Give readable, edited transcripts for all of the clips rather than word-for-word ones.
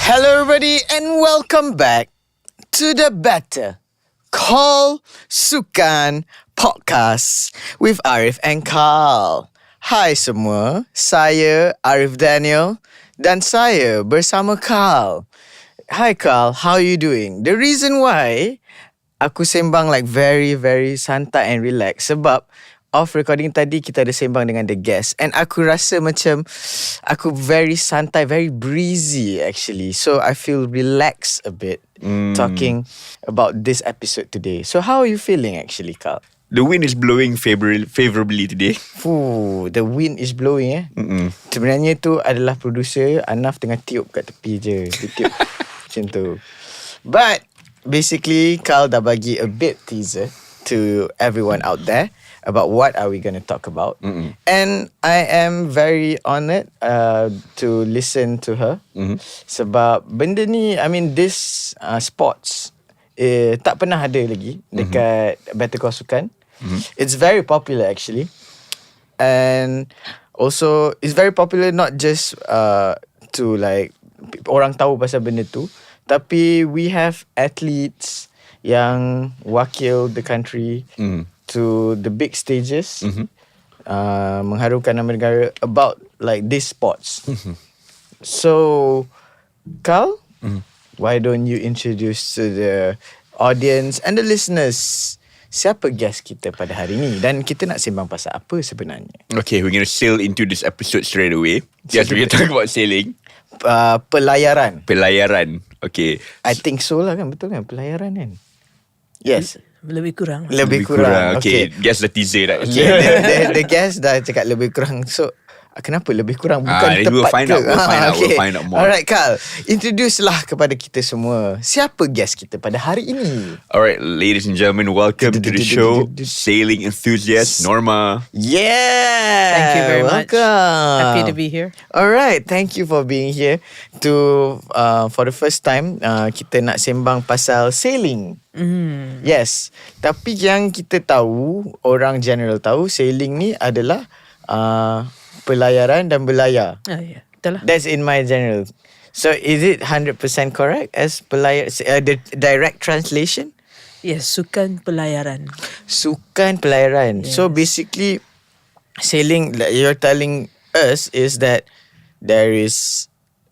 Hello everybody and welcome back to the Better Call Sukan podcast with Arif and Carl. Hai semua, saya Arif Daniel dan saya bersama Carl. Hi Carl, how are you doing? The reason why aku sembang like very santai and relax sebab off recording tadi kita ada sembang dengan the guest and aku rasa macam aku very santai, very breezy actually. So I feel relaxed a bit talking about this episode today. So how are you feeling actually, Carl? The wind is blowing favorably today. The wind is blowing Sebenarnya tu adalah producer Anaf tengah tiup kat tepi je. Dia tiup macam tu. But basically Carl dah bagi a bit teaser to everyone out there about what are we going to talk about. And I am very honoured to listen to her. Sebab benda ni, I mean this sports tak pernah ada lagi dekat Better Call Sukan. It's very popular actually. And also it's very popular not just to like orang tahu pasal benda tu, tapi we have athletes yang wakil the country to the big stages, mengharumkan nama negara about like these sports. So Carl, why don't you introduce to the audience and the listeners siapa guest kita pada hari ni dan kita nak sembang pasal apa sebenarnya? Okay, we're gonna sail into this episode straight away. Yes, we're gonna talk about sailing. Pelayaran. Okay. I think so lah kan, betul kan? Pelayaran kan? Yes. Lebih kurang. Okay, guess the teaser dah. Okay, the guest dah cakap lebih kurang. So kenapa lebih kurang? Bukan tepat we'll find ke? out. We'll find out more. Alright Carl, introduce lah kepada kita semua siapa guest kita pada hari ini. Alright, ladies and gentlemen, welcome to the show, sailing enthusiast Norma. Yeah, Thank you very much. Welcome. Happy to be here. Alright, thank you for being here. For the first time kita nak sembang pasal sailing. Yes, tapi yang kita tahu, orang general tahu, sailing ni adalah pelayaran dan berlayar. Ya, betul lah. That's in my general. So is it 100% correct as pelayar, the direct translation? Yes, sukan pelayaran. Sukan pelayaran. Yes. So basically sailing, like you're telling us, is that there is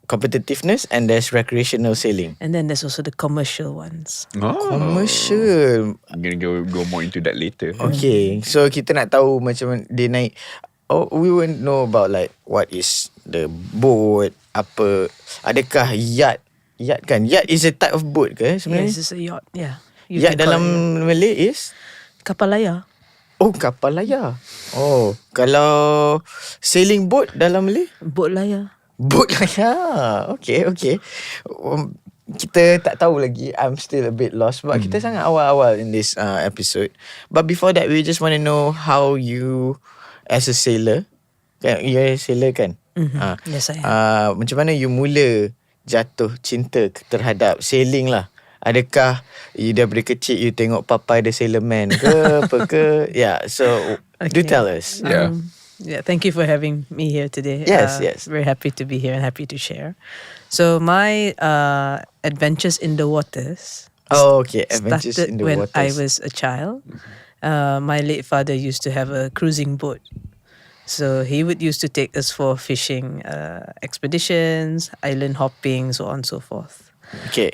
competitiveness and there's recreational sailing. And then there's also the commercial ones. Commercial. I'm gonna go more into that later. Okay, so kita nak tahu macam dia naik. We won't know about like what is the boat, apa, adakah yacht kan? Yacht is a type of boat ke sebenarnya? Yes, it's a yacht. Yeah. Yacht dalam Malay is kapal layar. Oh, kapal layar. Oh, kalau sailing boat dalam Malay? Boat layar. Boat layar. Okay. Kita tak tahu lagi. I'm still a bit lost sebab kita sangat awal-awal in this episode. But before that, we just want to know how you as a sailor, kan? You're a sailor kan? Yes, I am. Macam mana you mula jatuh cinta terhadap sailing lah? Adakah you daripada kecil you tengok papa ada sailor man ke apa ke? Yeah, so do tell us. Yeah, thank you for having me here today. Yes. Very happy to be here and happy to share. So my adventures in the waters. Oh, okay. Adventures started in the when waters. I was a child. My late father used to have a cruising boat. So he would used to take us for fishing expeditions, island hopping, so on and so forth. Okay.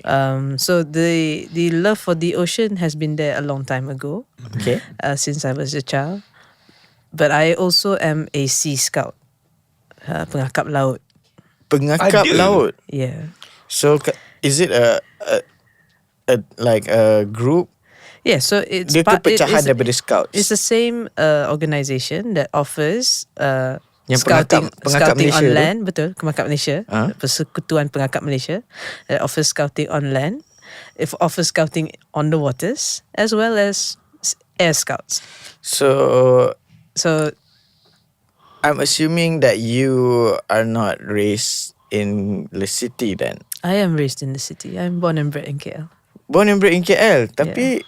So the love for the ocean has been there a long time ago. Okay. Since I was a child. But I also am a sea scout. Pengakap laut. Pengakap laut. Yeah. So is it a like a group? Yeah, so it's Dia tu pecahan daripada scouts. It's the same organisation that offers Yang scouting pengakap Malaysia on tu? land, betul, pengakap Malaysia, Persekutuan Pengakap Malaysia that offers scouting on land, it offers scouting on the waters as well as air scouts. So So I'm assuming that you are not raised in the city then. I am raised in the city. I'm born and bred in KL. Born and bred in KL, tapi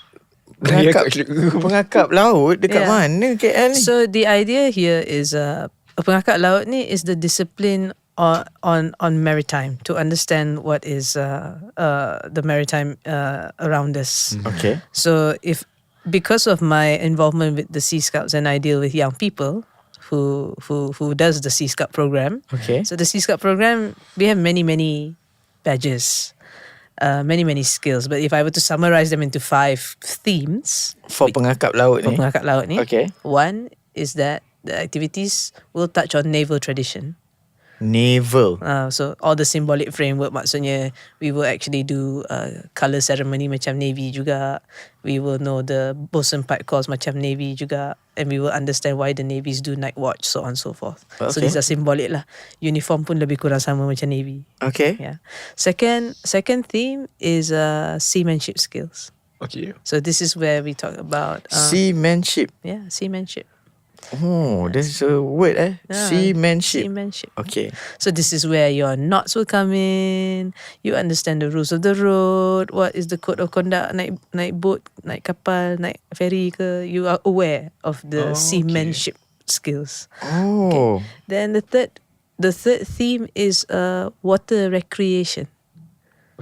pengakap laut dekat mana KL ni? So the idea here is pengakap laut ni is the discipline on maritime, to understand what is the maritime around us. Okay. So because of my involvement with the Sea Scouts, and I deal with young people who does the Sea Scout program. Okay. So the Sea Scout program, we have many badges, many skills. But if I were to summarize them into 5 themes For pengakap laut for ni. pengakap laut ni, Okay. one is that the activities will touch on naval tradition. Naval. So all the symbolic framework, maksudnya we will actually do colour ceremony macam Navy juga. We will know the bosun part calls macam Navy juga, and we will understand why the navies do night watch, so on and so forth. So Okay. these are symbolic lah. Uniform pun lebih kurang sama macam Navy. Okay. Yeah. Second theme is seamanship skills. Okay. So this is where we talk about Seamanship. seamanship. Oh, there's a word Seamanship. Seamanship. Okay. So this is where your knots will come in. You understand the rules of the road. What is the code of conduct? Naik boat, naik kapal, naik ferry ke? You are aware of the seamanship skills. Oh. Then the third theme is water recreation.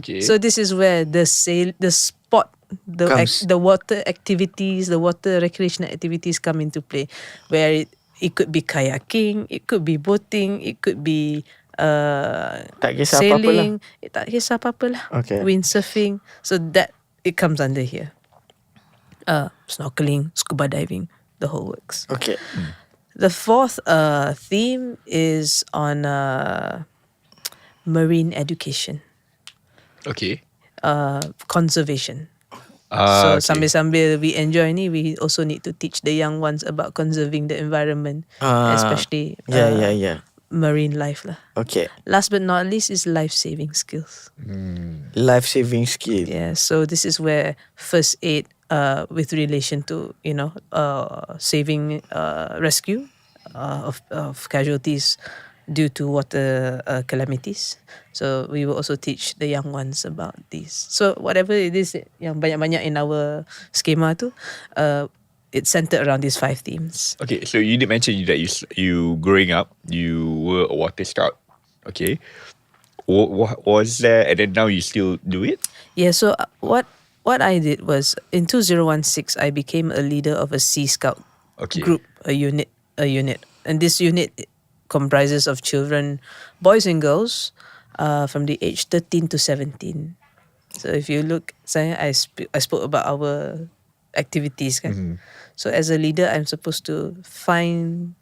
Okay. So this is where the sport, Comes. the water activities, the water recreational activities come into play, where it could be kayaking, it could be boating, it could be Tak kisah apa-apa lah. sailing, tak kisah apa-apa lah. Okay. Windsurfing, so that it comes under here. Snorkeling, scuba diving, the whole works. Okay. The fourth theme is on marine education, Okay. conservation. okay. So sambil-sambil we enjoy ni, we also need to teach the young ones about conserving the environment, especially Yeah. marine life lah. Okay. Last but not least is life-saving skills. Life-saving skill. Yeah, so this is where first aid with relation to saving rescue of casualties due to water calamities. So we will also teach the young ones about these. So whatever it is yang banyak-banyak in our schema tu, it's centered around these 5 themes. Okay, so you did mention that you growing up, you were a water scout. Okay. Was there, and then now you still do it? Yeah, so what I did was in 2016 I became a leader of a Sea Scout group, a unit. And this unit comprises of children, boys and girls, from the age 13 to 17. So if you look, I spoke about our activities kan. So as a leader, I'm supposed to find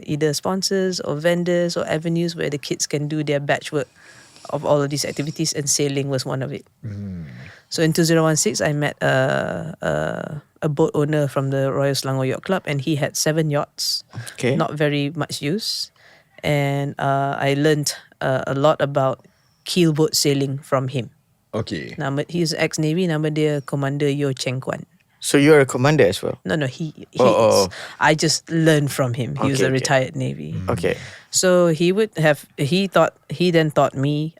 either sponsors or vendors or avenues where the kids can do their batch work of all of these activities, and sailing was one of it. So in 2016, I met a boat owner from the Royal Selangor Yacht Club, and he had 7 yachts, not very much use. And I learned a lot about keelboat sailing from him. Okay. He's ex-Navy, nama dia Commander Yo Cheng Kwan. So you're a commander as well? No, he is. I just learned from him. He was a Okay. retired Navy. Okay. So he then taught me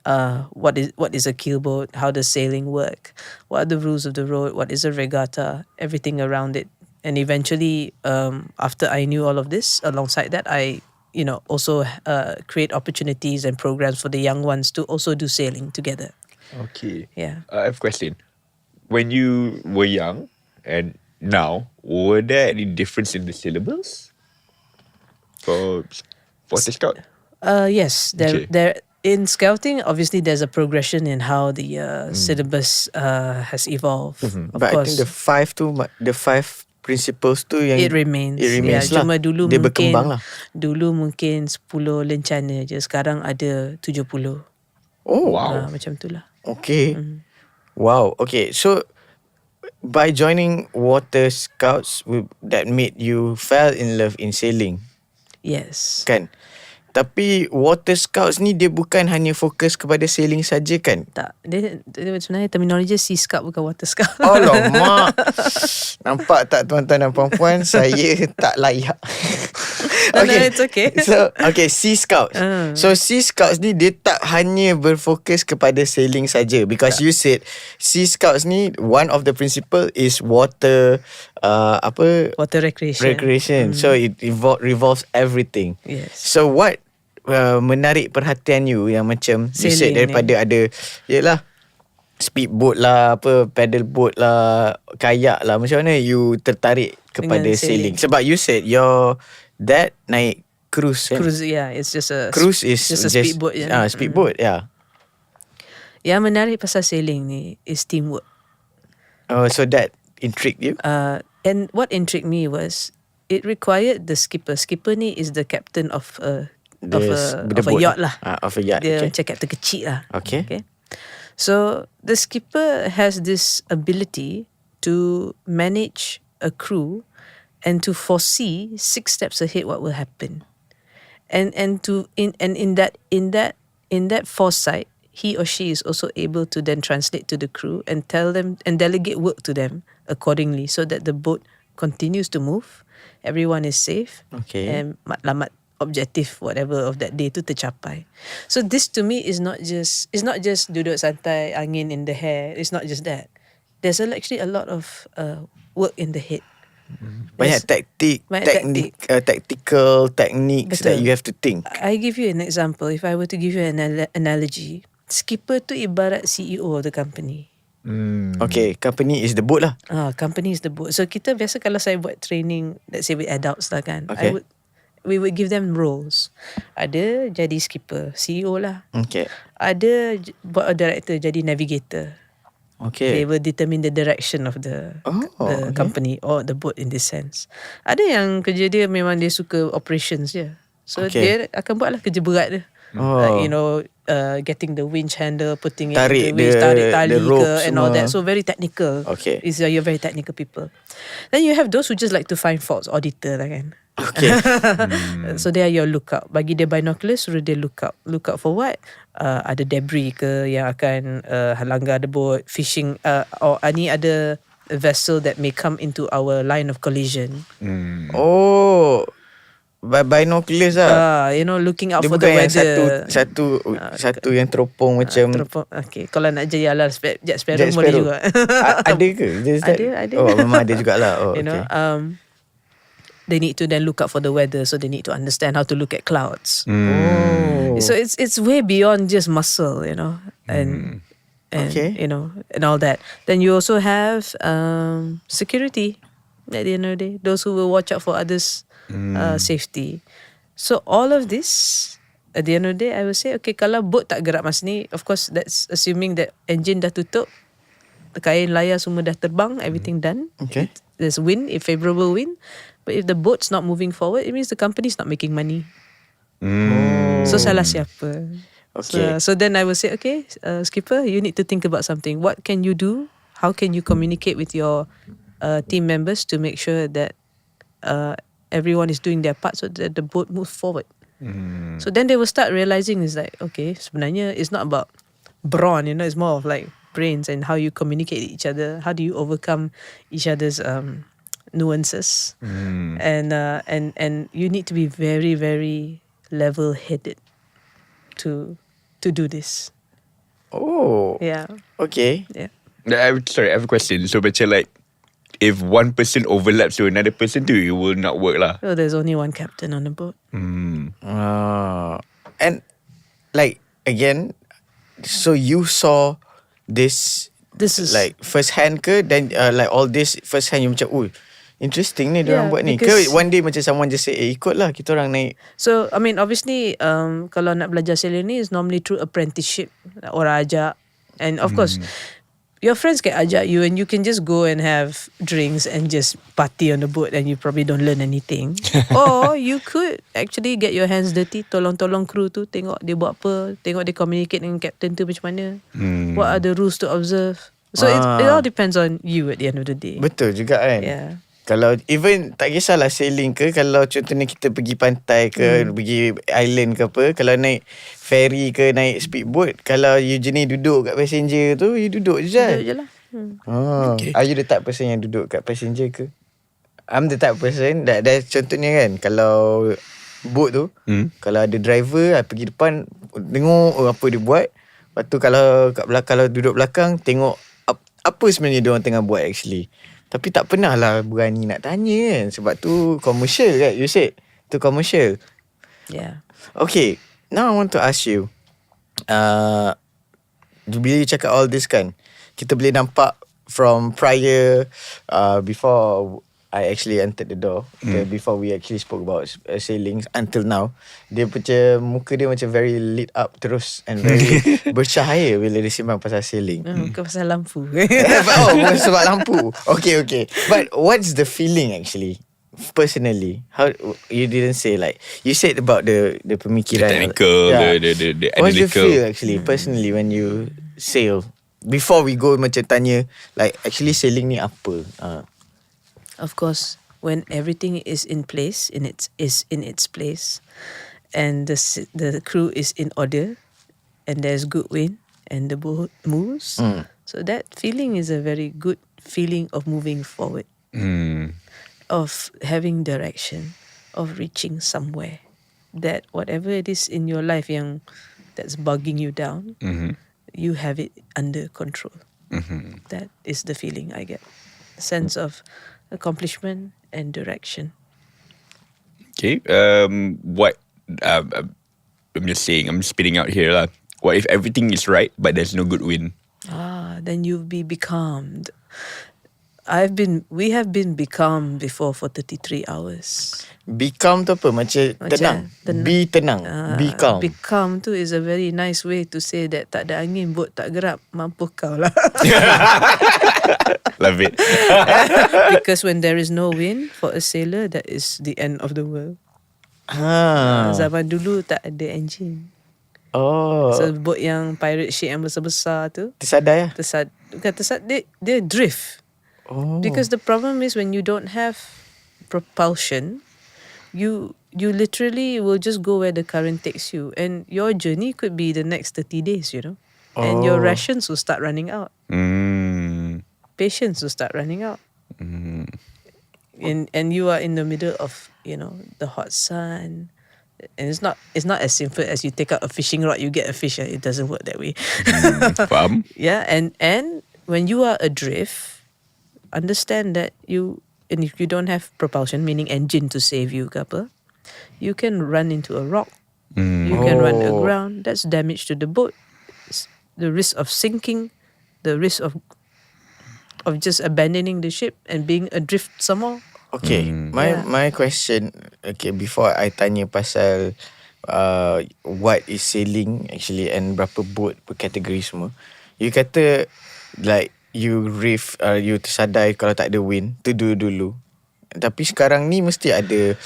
what is a keelboat, how does sailing work, what are the rules of the road, what is a regatta, everything around it. And eventually, after I knew all of this, alongside that, I also create opportunities and programs for the young ones to also do sailing together. Okay. Yeah. I have a question. When you were young and now, were there any difference in the syllables for water scout? Yes, there in scouting, obviously there's a progression in how the syllabus has evolved. Of But course, I think the five principles tu yang it remains. It remains lah. Cuma dulu Dia mungkin berkembang lah. Dulu mungkin 10 lencana je. Sekarang ada 70. Oh, Wow. Macam tu lah. okay. Wow. Okay. So by joining water scouts that made you fell in love in sailing, Yes. kan? Tapi water scouts ni dia bukan hanya fokus kepada sailing saja kan? Tak, dia sebenarnya terminologi Sea Scout bukan Water Scout. Alamak. Nampak tak tuan-tuan dan puan-puan, saya tak layak. No, it's okay. So, Sea Scouts. So, Sea Scouts ni dia tak hanya berfokus kepada sailing saja. Because you said Sea Scouts ni one of the principle is water Water recreation. recreation. So, it revolves everything. Yes. So, what menarik perhatian you yang macam you said Sailing daripada ada yelah speedboat lah, apa paddle boat lah, kayak lah, macam mana you tertarik kepada Dengan sailing? sailing. Sebab you said your dad naik cruise kan? Cruise, yeah, it's just a Cruise is just a speedboat. Yeah. Speedboat, yeah. Yang menarik pasal sailing ni is teamwork. Oh, so that intrigued you? And what intrigued me was it required the skipper. Skipper ni is the captain of a boat yacht lah. Of a yacht. Dia Okay. macam captain kecil lah. Okay. So the skipper has this ability to manage a crew and to foresee 6 steps ahead what will happen. And in that foresight, he or she is also able to then translate to the crew and tell them and delegate work to them accordingly so that the boat continues to move, everyone is safe, Okay. and matlamat objective whatever of that day tu tercapai. So this to me is not just duduk santai, angin in the hair. It's not just that. There's actually a lot of work in the head. Banyak tactical techniques that Betul. you have to think. I give you an example. If I were to give you an analogy, skipper tu ibarat CEO of the company. Okay, company is the boat lah. Company is the boat. So kita biasa kalau saya buat training, let's say with adults lah kan, Okay. we would give them roles. Ada jadi skipper, CEO lah. Okay. Ada board of director jadi navigator. Okay. They will determine the direction of the okay. company or the boat in this sense. Ada yang kerja dia memang dia suka operations je. So Okay. dia akan buatlah kerja berat dia. Like, getting the winch handle, putting it Tarik in the winch, tarik tali the rope ke, and all semua. that. So very technical. Okay. You're very technical people. Then you have those who just like to find faults, auditor lah kan. Okay. So they are your lookout. Bagi dia binoculars, suruh dia look out. Look out for what? Ada debris ke yang akan langgar the boat, fishing, or ni ada vessel that may come into our line of collision. Oh, binoculars lah. Looking out Dia for bukan the yang weather. satu yang teropong macam Okay, kalau nak jadi ala jet sparrow Jack boleh Sparrow. juga. Ada ke? Ada. Oh, memang ada jugalah. Oh, You know, okay. they need to then look out for the weather, so they need to understand how to look at clouds. Oh. So it's way beyond just muscle, and Okay. and all that. Then you also have security at the end of the day, those who will watch out for others' safety. So all of this, at the end of the day, I will say, okay, kalau boat tak gerak masa ni, of course that's assuming that engine dah tutup, kain layar semua dah terbang, everything done. Okay. There's wind, a favorable wind. But if the boat's not moving forward, it means the company's not making money. So salah siapa? Okay. So then I will say, okay, skipper, you need to think about something. What can you do? How can you communicate with your team members to make sure that everyone is doing their part so that the boat moves forward? So then they will start realizing is like, okay, sebenarnya it's not about brawn, it's more of like brains and how you communicate with each other. How do you overcome each other's nuances? And you need to be very, very level-headed to do this. Oh. Yeah. Okay. Yeah. Sorry, I have a question. So macam like, if one person overlaps to another person too, it will not work lah. So there's only one captain on the boat. And like again, so you saw this This is like first hand ke, then like all this first hand you macam interesting ni diorang Yeah, buat ni ke because- one day macam someone just say ikutlah kita orang naik. So I mean obviously kalau nak belajar sailing ni is normally through apprenticeship. Orang ajak, and of course your friends can ajak you and you can just go and have drinks and just party on the boat and you probably don't learn anything. Or you could actually get your hands dirty, tolong-tolong crew tu, tengok dia buat apa, tengok dia communicate dengan captain tu macam mana. What are the rules to observe? So it all depends on you at the end of the day. Betul juga kan. Yeah. Kalau even tak kisahlah sailing ke, kalau contohnya kita pergi pantai ke, pergi island ke apa, kalau naik ferry ke, naik speedboat, kalau you jenis duduk kat passenger tu, you duduk je. Duduk je lah. Okay. Are you the type person yang duduk kat passenger ke? I'm the type person that contohnya kan, kalau boat tu, kalau ada driver, I pergi depan tengok apa dia buat. Lepas tu kalau kat belakang, kalau duduk belakang, tengok apa sebenarnya dia orang tengah buat actually. Tapi tak pernah lah berani nak tanya kan. Sebab tu commercial kan, you said. Tu commercial. Yeah. Okay. Now I want to ask you, bila you cakap all this kan, kita boleh nampak from prior, before I actually entered the door, before we actually spoke about sailing until now, dia macam muka dia macam very lit up terus and very bercahaya bila dia sembang pasal sailing. Bukan pasal lampu. Oh, bukan sebab lampu. Okay. But what's the feeling actually? Personally, how you didn't say, like you said about the pemikiran, The technical, the What's the analytical. feel actually personally when you sail? Before we go macam tanya, like actually sailing ni apa? Of course, when everything is in place, in its place, and the crew is in order, and there's good wind, and the boat moves. So that feeling is a very good feeling of moving forward, of having direction, of reaching somewhere. That whatever it is in your life that's bugging you down, you have it under control. That is the feeling I get. A sense of accomplishment and direction. Okay. What? I'm just saying. I'm spitting out here lah. What if everything is right but there's no good wind? Then you'll be becalmed. We have been becalmed before for 33 hours. Become tu apa? Macam tenang. Be tenang. Be calm. Becalmed tu is a very nice way to say that tak ada angin, boat tak gerak, mampu kau lah. Love it. Because when there is no wind for a sailor, that is the end of the world. Zaman dulu tak ada engine. So boat yang pirate ship yang besar-besar tu Tersadai lah. Bukan dia drift. Because the problem is when you don't have propulsion, you literally will just go where the current takes you, and your journey could be the next 30 days, and your rations will start running out. Patience will start running out. And you are in the middle of the hot sun, and it's not as simple as you take out a fishing rod, you get a fish. It doesn't work that way. Faham? Yeah, and when you are adrift, understand that and if you don't have propulsion, meaning engine to save you ke apa, you can run into a rock. You can run aground. That's damage to the boat. The risk of sinking, the risk of just abandoning the ship and being adrift some more. Okay, my question, before I tanya pasal what is sailing actually and berapa boat per kategori semua, you kata like you reef, you tersadai kalau tak ada wind tu dulu. Tapi sekarang ni mesti ada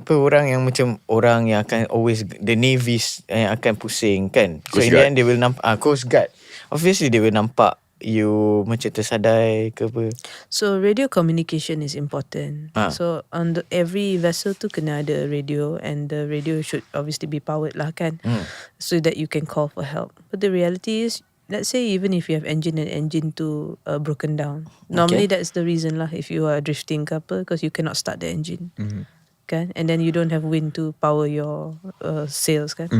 orang yang macam orang yang akan always, the navies yang akan pusing kan. So in the end they will nampak Coast Guard. Obviously they will nampak you macam tersadai ke apa. So radio communication is important. So on every vessel tu kena ada radio, and the radio should obviously be powered lah kan, so that you can call for help. But the reality is, let's say even if you have engine and engine to broken down, normally that's the reason lah, if you are drifting ke apa, because you cannot start the engine. Kan? And then you don't have wind to power your sails kan.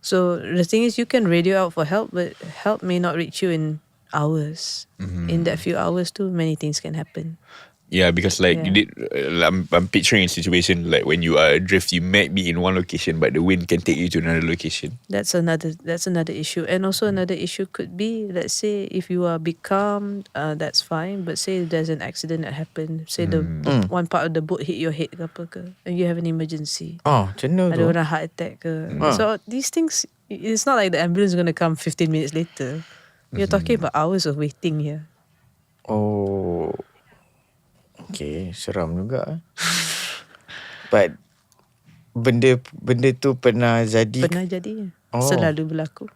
So the thing is, you can radio out for help, but help may not reach you in hours. In that few hours too, many things can happen. Yeah, because you did. I'm picturing a situation like when you are adrift, you might be in one location, but the wind can take you to another location. That's another issue, and also another issue could be, let's say if you are becalmed, that's fine. But say there's an accident that happened. Say the one part of the boat hit your head ke apa ke, and you have an emergency. Macam mana tu? Ada orang heart attack ke. So these things, it's not like the ambulance is going to come 15 minutes later. You're talking about hours of waiting here. Okay, seram juga. But benda tu pernah jadi? Pernah jadi. Selalu berlaku.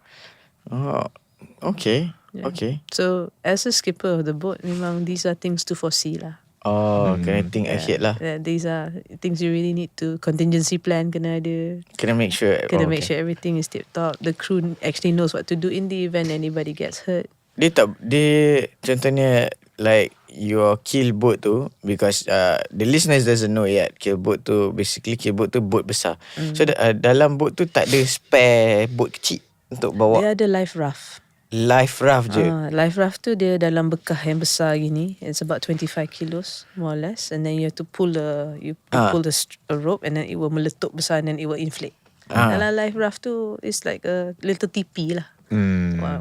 Okay. Yeah. Okay. So as a skipper of the boat, memang these are things to foresee lah. Kena think ahead lah. These are things you really need to, contingency plan kena ada. Kena make sure. Make sure everything is tip top. The crew actually knows what to do in the event anybody gets hurt. Dia contohnya like your keel boat tu, because the listeners doesn't know yet, keel boat tu boat besar. So dalam boat tu tak ada spare boat kecil untuk bawa. Dia ada life raft. Life raft je. Life raft tu dia dalam bekah yang besar gini. It's about 25 kilos more or less, and then you have to pull a rope, and then it will meletup besar, and then it will inflate. Dalam life raft tu is like a little teepee lah.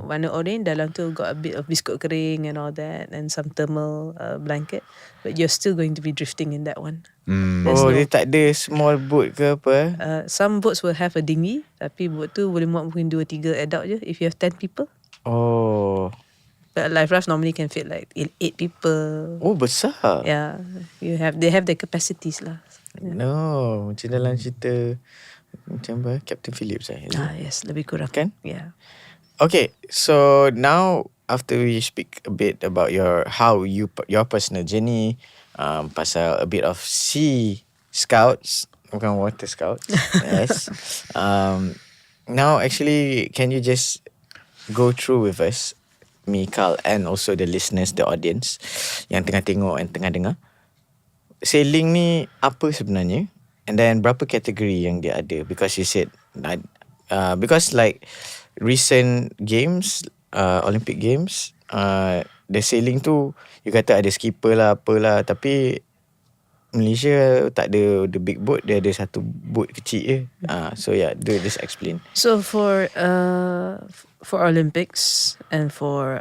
Warna orange, dalam tu got a bit of biskut kering and all that, and some thermal blanket, but you're still going to be drifting in that one. There's Dia tak ada small boat ke apa? some boats will have a dinghy, tapi boat tu boleh muat mungkin 2-3 adult je if you have 10 people. Oh. But life raft normally can fit like 8 people. Oh, besar. Yeah, they have their capacities lah. No, macam dalam cerita macam apa? Captain Phillips Yes, lebih kurang. Kan? Yeah. Okay, so now after we speak a bit about your personal journey, pasal a bit of sea scouts, bukan water scouts. Yes. Now actually, can you just go through with us, me, Carl, and also the listeners, the audience yang tengah tengok and tengah dengar, sailing ni apa sebenarnya, and then berapa kategori yang dia ada? Because you said because like recent games, Olympic Games, the sailing tu you kata ada skipper lah apalah, tapi Malaysia tak ada the big boat, dia ada satu boat kecil je. So yeah, just explain. So for Olympics and for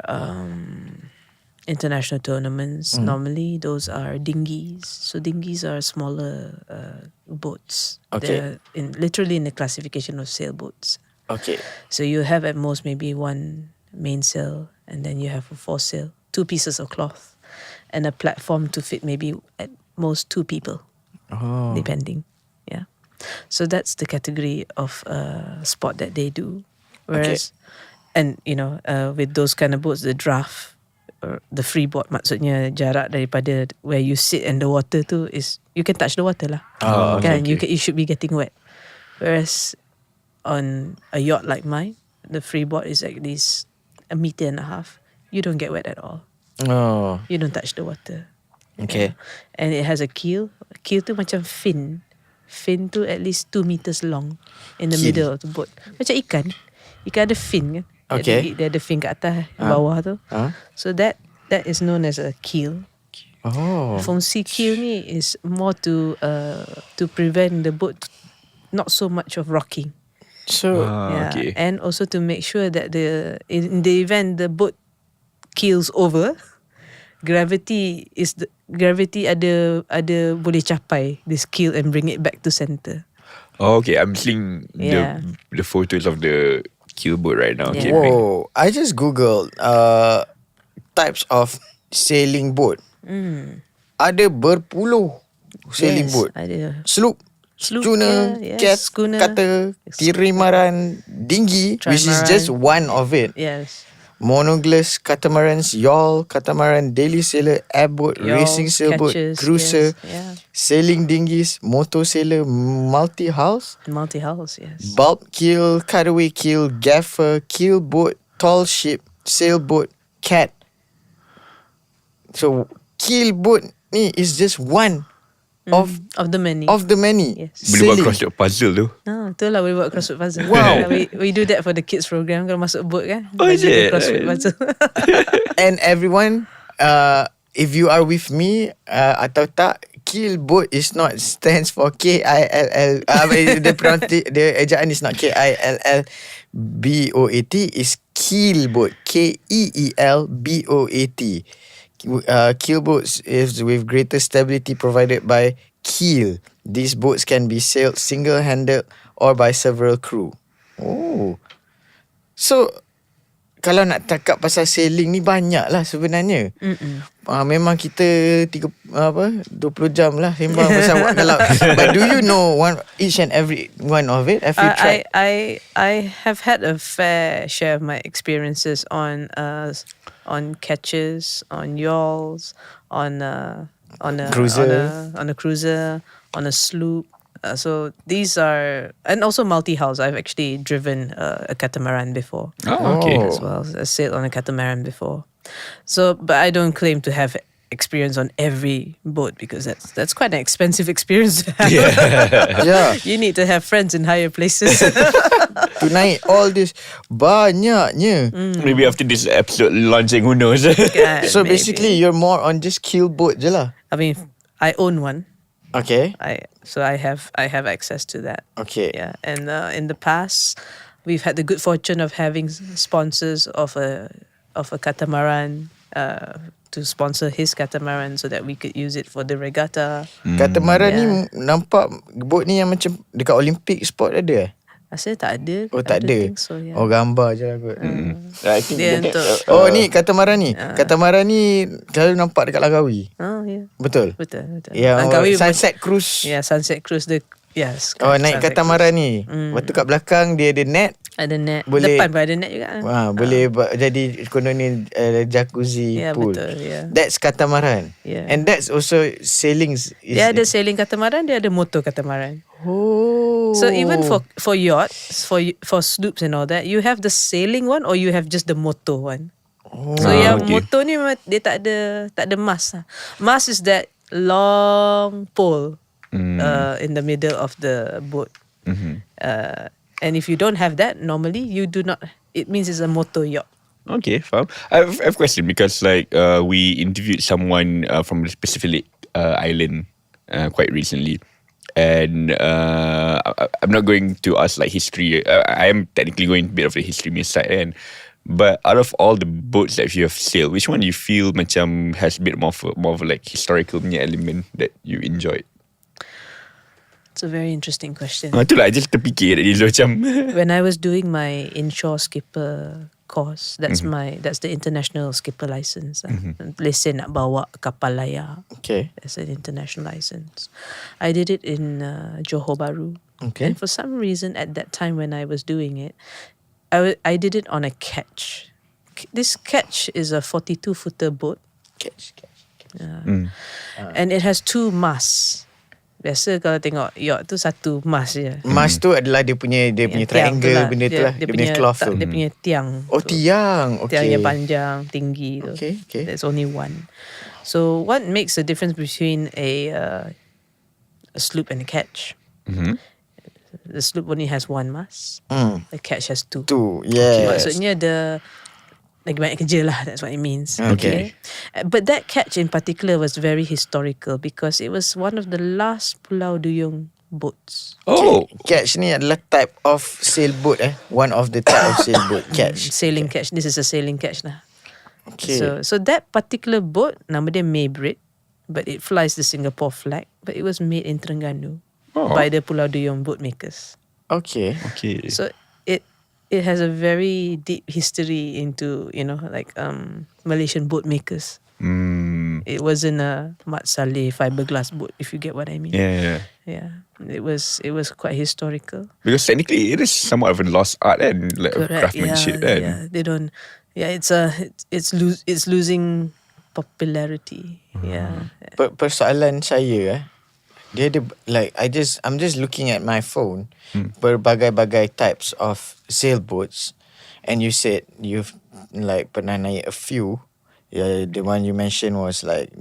international tournaments, normally those are dinghies. So dinghies are smaller boats. Okay. They're literally in the classification of sailboats. Okay. So you have at most maybe one main sail, and then you have a foresail, 2 pieces of cloth, and a platform to fit maybe at most 2 people, depending. Yeah. So that's the category of sport that they do. Whereas, and you know, with those kind of boats, the draft or the freeboard, maksudnya jarak daripada where you sit and the water tu is you can touch the water lah. Kan? You should be getting wet. Whereas on a yacht like mine, the freeboard is at least 1.5 meters. You don't get wet at all. Oh. You don't touch the water. Okay. Yeah. And it has a keel. Keel tu macam fin. Fin tu at least 2 meters long in the middle of the boat. Macam ikan. Ikan ada fin kan. Okay. Dia ada fin kat atas, bawah tu. So that is known as a keel. Oh. Fungsi keel ni is more to prevent the boat not so much of rocking. So okay. And also to make sure that in the event the boat keels over, gravity ada boleh capai this keel and bring it back to center. Oh, okay, I'm seeing the photos of the keel boat right now. Yeah. Okay, Whoa, I just googled types of sailing boat. Ada berpuluh sailing boat. Ada Sloop, schooner, schooner, cutter, trimaran, dinghy, which is just one of it. Yes. Monoglass, catamarans, yawl, catamaran, daily sailor, airboat, Yawl, racing sailboat, catches, cruiser, yes, yeah. sailing dinghies, motor sailor, multi-hulls, Multi-hulls, yes. bulb keel, cutaway keel, gaffer, keel boat, tall ship, sailboat, cat. So keel boat ni is just one of the many. Yes. Boleh buat crossword puzzle tu. Itulah boleh buat crossword puzzle. Wow. we do that for the kids program kalau masuk boat kan. Oh, is Bagi it? crossword puzzle. And everyone, if you are with me atau tak, keel boat is not stands for KILL. The ejaan is not KILLBOAT, is keel boat, KEELBOAT. Keel boats is with greater stability provided by keel. These boats can be sailed single-handed or by several crew. Oh, so kalau nak cakap pasal sailing ni banyak lah sebenarnya. Memang kita 20 jam lah sembang pasal kalau. But do you know each and every one of it? Have you tried? I have had a fair share of my experiences on catches, on yawls, on a Cruiser. on a cruiser, on a sloop. So these are, and also multi-hulls. I've actually driven a catamaran before. Oh, okay. As well. I sailed on a catamaran before. So, but I don't claim to have experience on every boat because that's quite an expensive experience to have. Yeah. You need to have friends in higher places. To naik all this banyaknya. Maybe after this episode launching, who knows? So Maybe. basically you're more on just keel boat je lah. I mean, I own one. Okay. I have access to that. Okay. Yeah, and in the past, we've had the good fortune of having sponsors of a catamaran to sponsor his catamaran so that we could use it for the regatta. Catamaran ni Yeah. nampak boat ni yang macam dekat Olympic sport ada. Rasanya tak ada. Oh, tak I don't ada. think so, yeah. Oh, gambar je lah kot. I think Dia that- untuk Oh, ni catamaran ni. Catamaran ni selalu nampak dekat Langkawi. yeah. Betul? Betul. Yang Langkawi Sunset Cruise. Yeah, Sunset Cruise yes. Oh, naik Sunset catamaran Cruise. ni. Lepas tu kat belakang dia ada net. Ada net. Boleh- Depan pun ada net juga. Boleh jadi konon ni jacuzzi Ya, pool. betul, ya. That's catamaran. Yeah. And that's also sailing. Dia ada sailing catamaran, dia ada motor catamaran. Oh. So even for yachts, for sloops and all that, you have the sailing one or you have just the motor one. So yang okay. motor ni memang dia tak ada mast. Mast is that long pole in the middle of the boat. And if you don't have that, normally you do not. It means it's a motor yacht. Okay, faham. I have a question because we interviewed someone from the Pacific island quite recently. And I'm not going to ask like history. I am technically going a bit of the history side, but out of all the boats that you have sailed, which one do you feel macam has a bit more of like historical punya element that you enjoyed? It's a very interesting question. Itulah, I just terfikir tadi macam. When I was doing my inshore skipper course, that's the international skipper license. Lesen nak bawa kapal layar. Okay. That's an international license. I did it in Johor Bahru. Okay. And for some reason at that time when I was doing it, I did it on a ketch. This ketch is a 42-footer boat. Catch. And it has 2 masts. Biasa kalau tengok yacht tu satu mast je. Mast tu adalah dia punya Yang tiang triangle tu lah. benda tu lah. Dia punya cloth tu. Dia punya tiang. Oh, tu. tiang. Okay. Tiangnya panjang, tinggi tu. Okay. There's only one. So what makes the difference between a sloop and a ketch? The sloop only has 1 mast. The ketch has 2. Tu, yes. Maksudnya lagi banyak kerja lah. That's what it means. Okay. But that catch in particular was very historical because it was one of the last Pulau Duyung boats. Oh, Catch ni adalah type of sailboat One of the type of sailboat. Catch. Sailing catch. This is a sailing catch lah. Okay. So that particular boat, nama dia Maybrit, but it flies the Singapore flag, but it was made in Terengganu by the Pulau Duyung boat makers. Okay. So it has a very deep history into Malaysian boat makers. It wasn't a Mat Saleh fiberglass boat, if you get what I mean. yeah. It was quite historical. Because technically it is somewhat of a lost art and like craftsmanship. Yeah, they don't. Yeah, it's losing popularity. Yeah. Persoalan saya dia ada I'm just looking at my phone berbagai-bagai types of sailboats, and you said you've pernah naik a few. Yeah, the one you mentioned was like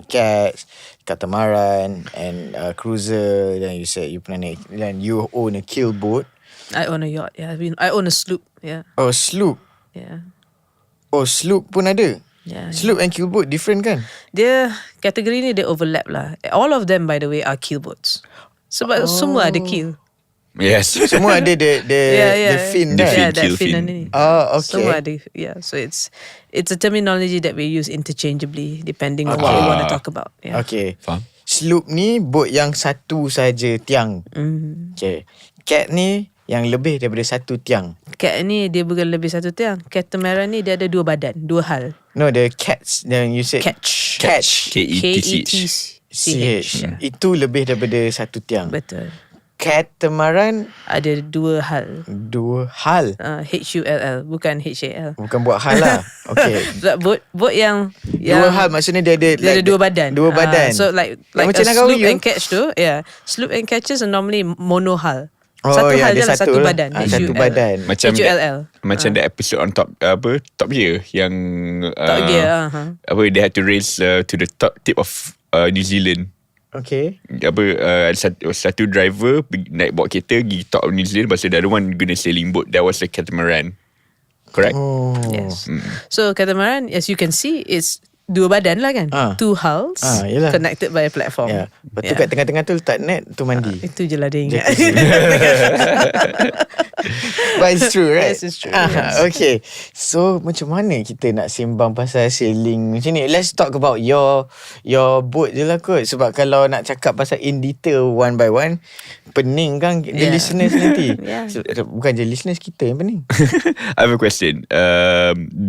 catch, catamaran, and cruiser. Then you said you pernah naik, then you own a keel boat. I own a yacht. Yeah, I own a sloop. Yeah. Oh, sloop. Yeah. Oh, sloop pun ada. Yeah. Sloop and keel boat different kan? Dia kategori ni dia overlap lah. All of them, by the way, are keel boats. Sebab semua ada keel. Yes. Semua ada the fin The kan? fin. Yeah, that Keel fin fin. ni. Oh, okay. Semua ada. Yeah, so it's a terminology that we use interchangeably depending on what we want to talk about. Yeah. Okay. Faham. Sloop ni boat yang satu saja tiang. Okay. Cat ni yang lebih daripada satu tiang. Cat ni dia bukan lebih satu tiang. Catamaran ni dia ada 2 badan, 2 hal. No, the cats yang you said. Catch. KETCH. CH. Itu lebih daripada satu tiang. Betul. Catamaran Ada 2 hal. 2 hal. HULL, bukan HAL. Bukan buat hal lah. Okay. Sebab boat yang 2 hal maksudnya dia ada dia ada 2 badan. 2 badan. So like macam a Langkawi sloop tu. and catch tu, sloop and catches are normally monohull. Oh, Satu hal ada je lah, satu lah. badan. Satu badan. Macam HULL. macam the episode on top Gear yang Top Gear. they had to race to the top tip of New Zealand. Okay. Satu driver naik bawa kereta pergi top of New Zealand, lepas tu the other one guna sailing boat. That was a catamaran. Correct? Oh. Yes. So catamaran, as you can see, it's dua badan lah kan. Two hulls yelah. connected by a platform. Ya. Lepas tu kat tengah-tengah tu letak net tu mandi. Itu je lah dia ingat. But it's true, right? Yes, it's true. Yes. Okay. So macam mana kita nak sembang pasal sailing macam ni? Let's talk about your boat je lah kot. Sebab kalau nak cakap pasal in detail one by one, pening kan the listeners nanti. So, bukan je listeners, kita yang pening. I have a question.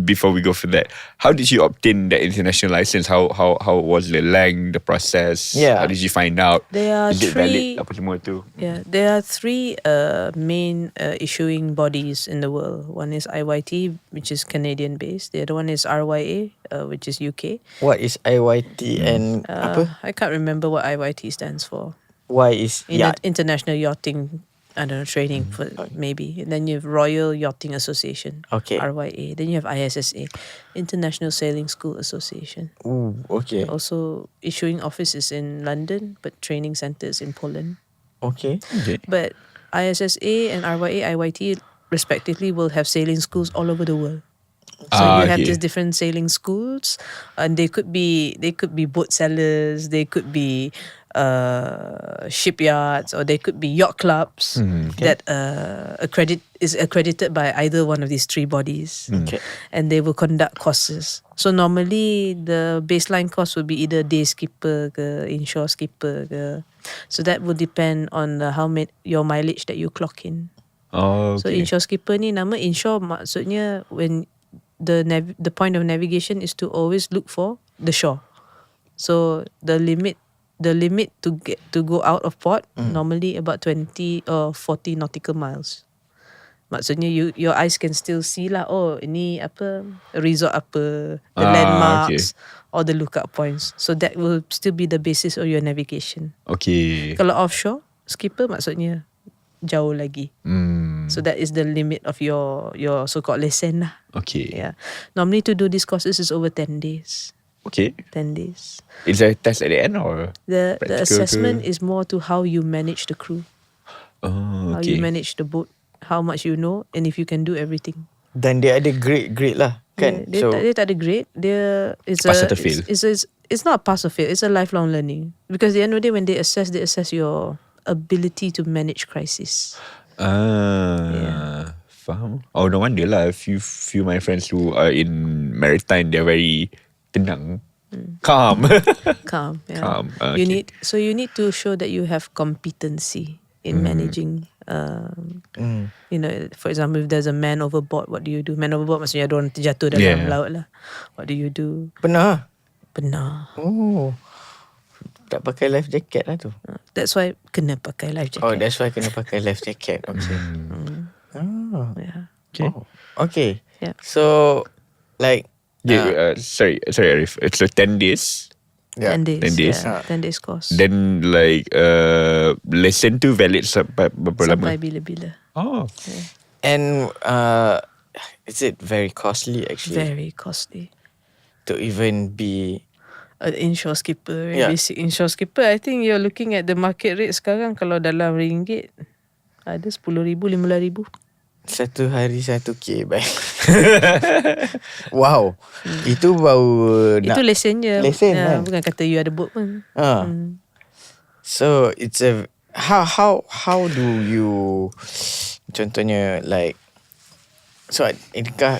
Before we go for that, how did you obtain the international license? How was the length, the process? Yeah. How did you find out? There are Is it three. valid? Apa semua tu? Yeah, there are three main issuing bodies in the world. One is IYT, which is Canadian based. The other one is RYA, which is UK. What is IYT and apa? I can't remember what IYT stands for. Y is yacht. International Yachting, I don't know, training for maybe. And then you have Royal Yachting Association, Okay. RYA. Then you have ISSA, International Sailing School Association. Ooh, okay. Also, issuing office is in London, but training center is in Poland. Okay. But ISSA and RYA, IYT respectively will have sailing schools all over the world. So you have these different sailing schools, and they could be boat sellers, they could be shipyards, or they could be yacht clubs that is accredited by either one of these three bodies. Okay. And they will conduct courses. So normally the baseline cost would be either day skipper ke, inshore skipper ke. So that will depend on your mileage that you clock in. Oh, So okay. inshore skipper ni, nama inshore maksudnya when the point of navigation is to always look for the shore. So the limit to go out of port normally about 20 or 40 nautical miles. Maksudnya your eyes can still see lah, oh ini apa, resort apa, the landmarks or the lookout points. So that will still be the basis of your navigation. Okay. Kalau offshore skipper maksudnya jauh lagi. So that is the limit of your so-called lesson lah. Okay. Yeah. Normally to do these courses is over 10 days. Okay. 10 days. Is there a test at the end or? The practical assessment ke? is more to how you manage the crew. Oh, How okay. you manage the boat. How much you know and if you can do everything. Dan dia ada grade lah kan. Dia tak ada grade. It's Pass atau fail? It's not a pass or fail. It's a lifelong learning. Because at the end of the day, when they assess your ability to manage crisis. Faham. Oh, no wonder lah. Few my friends who are in maritime, they're very tenang, calm. Calm. Yeah. Calm. You Okay. need to show that you have competency in managing. For example, if there's a man overboard, what do you do? Man overboard maksudnya ada orang terjatuh dalam laut lah. What do you do? Pernah. Oh, Tak pakai life jacket lah tu. that's why kena pakai life jacket. Oh, that's why kena pakai life jacket. Okay. Yeah. Okay. Okay. Yeah. So like Sorry Arif. It's 10 days. 10 days. 10 days. Yeah, 10 days course. Then like lesson tu valid sampai berapa lama? Sampai bila-bila. Oh. and is it very costly actually Very costly. to even be Inshore skipper, Yeah. basic inshore skipper. I think you're looking at the market rate sekarang kalau dalam ringgit ada 10,000, 15,000. satu hari 1K baik. Wow. Itu baru Itu lesen je. lesen kan? Bukan kata you ada boat pun. So it's a how do you contohnya like so adakah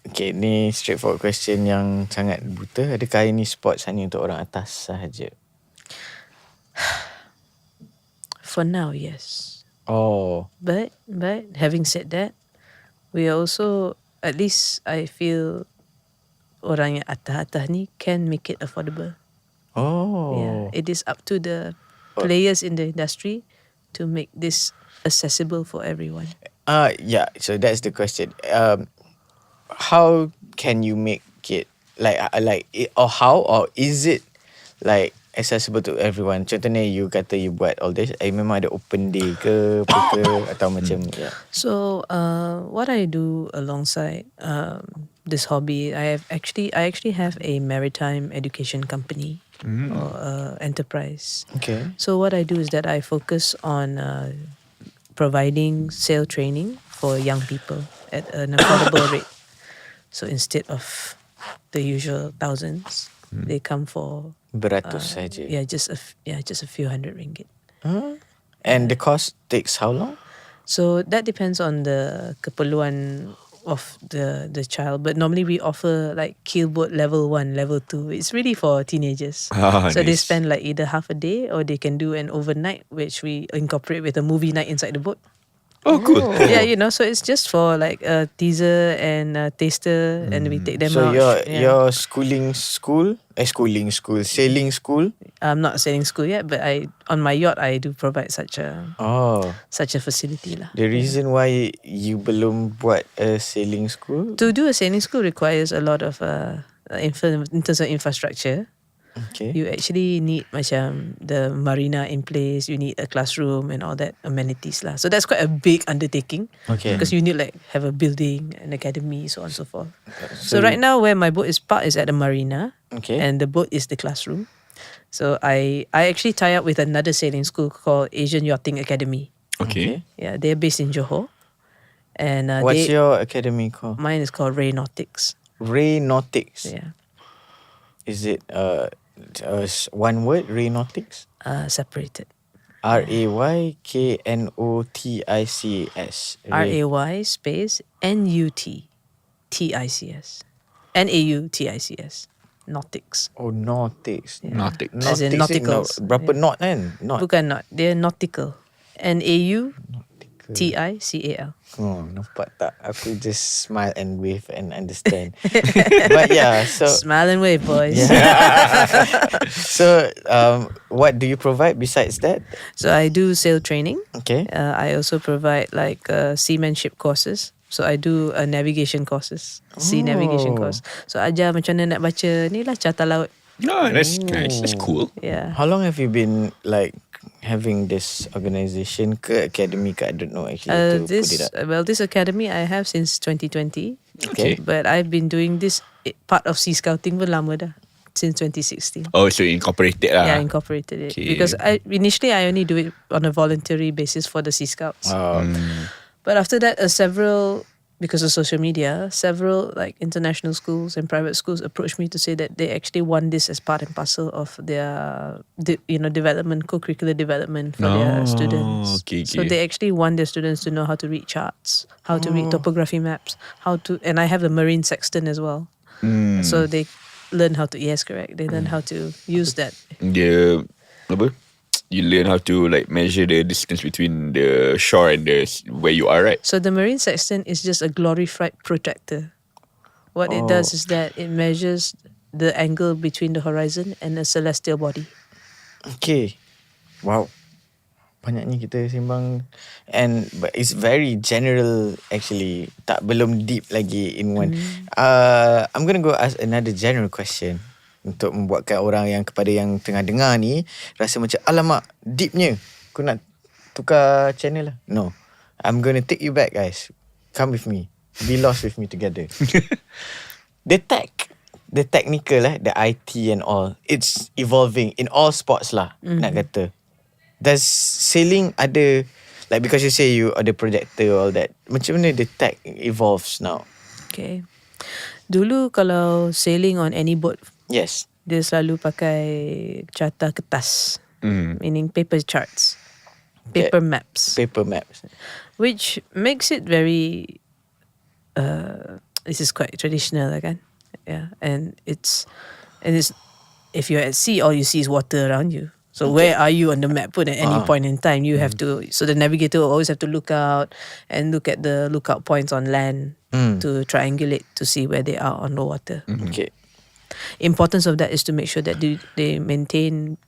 okay ni straightforward question yang sangat buta, adakah ini sport hanya untuk orang atas sahaja? For now, yes. Oh, But having said that, we are also, at least I feel orang yang atas-atas ni can make it affordable. Yeah, it is up to the players in the industry to make this accessible for everyone. yeah. So that's the question. How can you make it like or is it like accessible to everyone? Contohnya you kata you buat all this, memang ada open day ke apa ke atau macam yeah. So what I do alongside this hobby, I actually have a maritime education company or enterprise. Okay. So what I do is that I focus on providing sail training for young people at an affordable rate. So instead of the usual thousands. They come for Beratus saja. just a few $100. And the course takes how long? So that depends on the keperluan of the child, but normally we offer like keelboat level 1, level 2. It's really for teenagers. So they Nice. spend like either half a day or they can do an overnight, which we incorporate with a movie night inside the boat. Oh, cool. Yeah, so it's just for like a teaser and a taster, and we take them So out. your sailing school. I'm not sailing school yet, but on my yacht I do provide such a facility lah. The reason why you belum buat a sailing school? To do a sailing school requires a lot of in terms of infrastructure. Okay. You actually need macam the marina in place. You need a classroom and all that amenities lah. So that's quite a big undertaking. Okay. Because you need like have a building, an academy, so on and so forth. So right now where my boat is parked is at the marina. Okay. And the boat is the classroom. So I actually tie up with another sailing school called Asian Yachting Academy. Okay. Yeah, they're based in Johor. And What's your academy called? mine is called Ray Nautics. Ray Nautics. Yeah. Is it one word, Ray Nautics? Separated. RAYKNOTICS. RAY space NUTTICS. NAUTICS. Nautics. Oh, Nautics. Nautics. As in nauticals. Berapa Yeah. knot kan? Knot. Bukan not. They're nautical. NAUTICAL. Oh, nampak tak? Aku just smile and wave and understand. But yeah, so Smile and wave, boys. so what do you provide besides that? So I do sail training. Okay. I also provide like seamanship courses. So I do navigation courses, sea navigation course. So ajar macam mana nak baca ni lah carta laut. No, that's nice. That's cool. Yeah. How long have you been like having this organisation ke academy ke? I don't know actually to put it up. This academy I have since 2020. Okay. But I've been doing this part of sea scouting pun lama dah. Since 2016. Oh, so you incorporated lah. Yeah, I incorporated it. Okay. Because initially I only do it on a voluntary basis for the Sea Scouts. But after that, because of social media, several like international schools and private schools approached me to say that they actually want this as part and parcel of their development, co-curricular development for their students. Okay. So they actually want their students to know how to read charts, how to read topography maps, and I have the marine sextant as well. So they learn how to, yes, correct. They learn how to use that. You learn how to like measure the distance between the shore and where you are, right? So the marine sextant is just a glorified protractor. What it does is that it measures the angle between the horizon and a celestial body. Okay. Wow. Banyaknya kita sembang, but it's very general actually. Belum deep lagi in one. I'm gonna go ask another general question untuk membuatkan orang yang kepada yang tengah dengar ni rasa macam alamak deepnya. Aku nak tukar channel lah. No. I'm gonna take you back, guys. Come with me. Be lost with me together. The technical the IT and all, it's evolving in all sports lah, nak kata. Does sailing ada, like because you say you ada projector all that, macam mana the tech evolves now? Okay. Dulu kalau sailing on any boat, Yes. dia selalu pakai carta kertas, meaning paper charts, paper maps, which makes it very this is quite traditional lah kan. Yeah, and it's if you're at sea, all you see is water around you. So where are you on the map put at any point in time? You have to, so the navigator will always have to look out and look at the lookout points on land to triangulate to see where they are on the water. Okay. Importance of that is to make sure that they maintain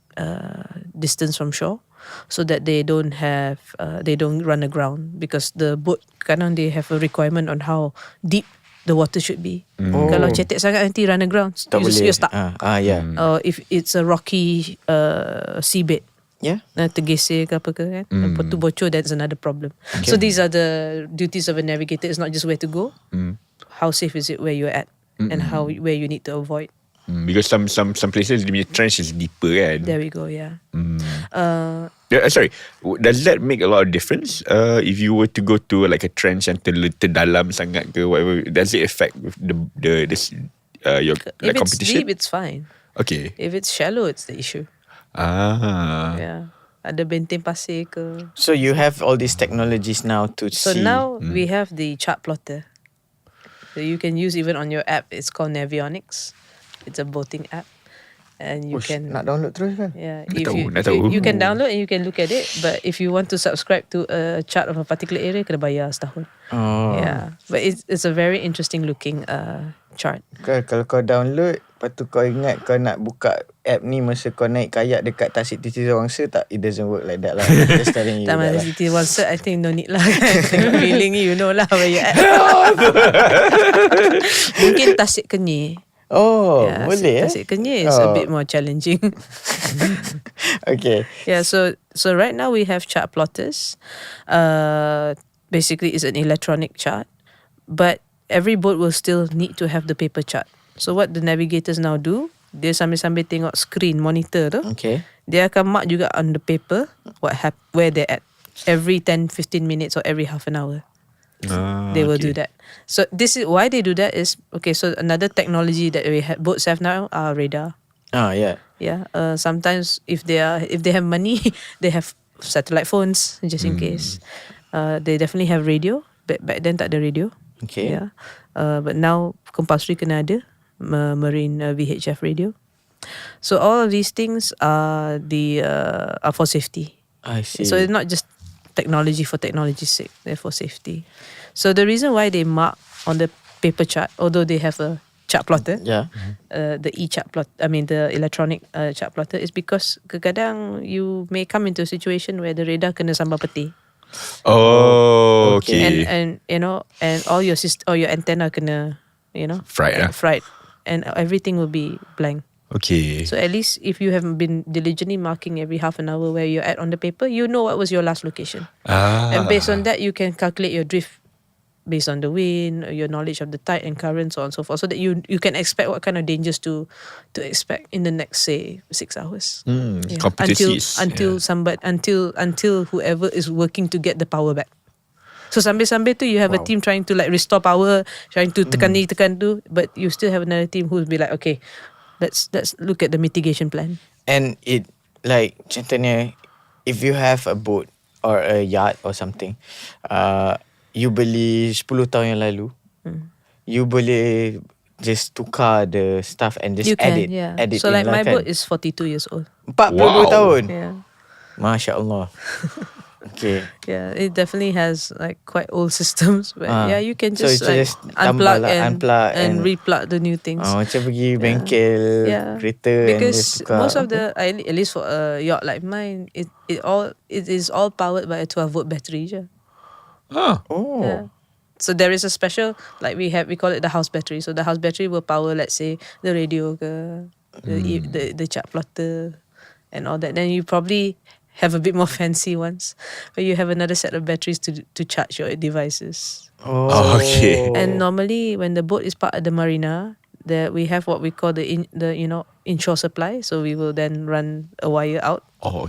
distance from shore, so that they don't run aground, because the boat kadang they have a requirement on how deep the water should be. Kalau cetek sangat nanti run aground, you're stuck. Yeah. Or if it's a rocky seabed, Yeah. tergeser ke apa ke kan, lepas tu bocor, that's another problem. So these are the duties of a navigator. It's not just where to go, how safe is it where you're at, and where you need to avoid. Because some places the trench is deeper kan. There we go. Yeah. Sorry, does that make a lot of difference? If you were to go to like a trench and terdalam sangat ke whatever, does it affect with the your If it's competition? deep, it's fine. Okay. If it's shallow, it's the issue. Yeah. Ada benteng pasir ke. So you have all these technologies now to So see. now we have the chart plotter. So you can use even on your app. It's called Navionics. It's a boating app. And you can... Nak download terus kan? Yeah, Nak tahu. you can download and you can look at it. But if you want to subscribe to a chart of a particular area, kena bayar setahun. Oh. Yeah, but it's a very interesting looking chart. Kalau kau download, lepas tu kau ingat kau nak buka app ni masa kau naik kayak dekat Tasik Titi Wangsa, tak, it doesn't work like that lah. Just telling you that Taman lah. City Once, I think no need lah. Feeling you know lah where you at. Mungkin Tasik Kenyir. Oh, Yeah, boleh Tasik Kenyir is a bit more challenging. Okay. Yeah, so right now we have chart plotters. Basically, it's an electronic chart, but every boat will still need to have the paper chart. So what the navigators now do, dia sambil-sambil tengok screen monitor tu, Okay. dia akan mark juga on the paper where they're at every 10-15 minutes or every half an hour. They will do that. So this is why they do that is okay. So another technology that boats have now are radar. Yeah. Yeah. Sometimes if they have money, they have satellite phones just in case. They definitely have radio. Back then tak ada radio. Okay. Yeah. But now compulsory kena ada marine VHF radio. So all of these things are are for safety. I see. So it's not just technology for technology's sake. They're for safety. So the reason why they mark on the paper chart, although they have a chart plotter, Yeah. the the electronic chart plotter, is because kadang you may come into a situation where the radar kena sambal peti. Oh, Okay. okay. And you know, and all your your antenna kena, you know, fried, and everything will be blank. Okay. So at least if you have been diligently marking every half an hour where you're at on the paper, you know what was your last location. And based on that, you can calculate your drift based on the wind, your knowledge of the tide and current, so on and so forth, so that you can expect what kind of dangers to expect in the next, say, 6 hours. Competencies. Until whoever is working to get the power back. So sambil-sambil tu you have a team trying to like restore power, trying to tekan tu, but you still have another team who will be like, okay, let's look at the mitigation plan. And it, like, contohnya, if you have a boat or a yacht or something, you beli 10 tahun yang lalu, you boleh just tukar the stuff and just You can, edit. yeah. Edit So in like lah my kan? boat is 42 years old. 42 tahun. Yeah. Masya Allah. Okay. Yeah, it definitely has like quite old systems. But yeah, you can So just it's like just tambah lah, unplug and and- replug the new things. Macam pergi bengkel kereta Because and just tukar. most of the at least for a yacht like mine, it is all powered by a 12-volt battery je. Oh. Yeah. So there is a special, like we call it the house battery. So the house battery will power, let's say, the radio ke, the chart plotter and all that. Then you probably have a bit more fancy ones, but you have another set of batteries to charge your devices. Oh. Okay. And normally when the boat is parked at the marina, we have what we call the inshore supply. So we will then run a wire out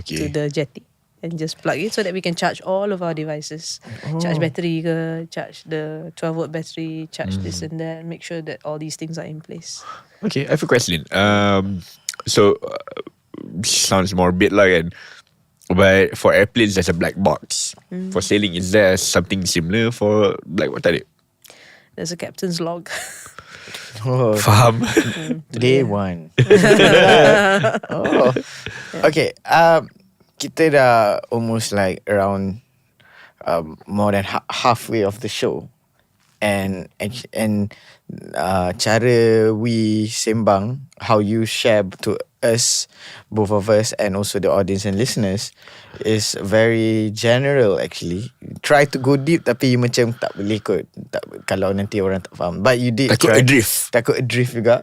to the jetty and just plug it so that we can charge all of our devices. Charge battery ke, charge the 12-volt battery, charge this and that, make sure that all these things are in place. Okay, I have a question. So sounds morbid lah kan. But for airplanes, there's a black box. For sailing, is there something similar for black box tadi? There's a captain's log. Oh. Faham. Day one. Oh. Okay. Kita dah almost like around more than halfway of the show, and cara we sembang, how you share to us, both of us, and also the audience and listeners, is very general actually. Try to go deep, tapi macam tak boleh kot, kalau nanti orang tak faham. But you did Takut adrift. Takut adrift juga.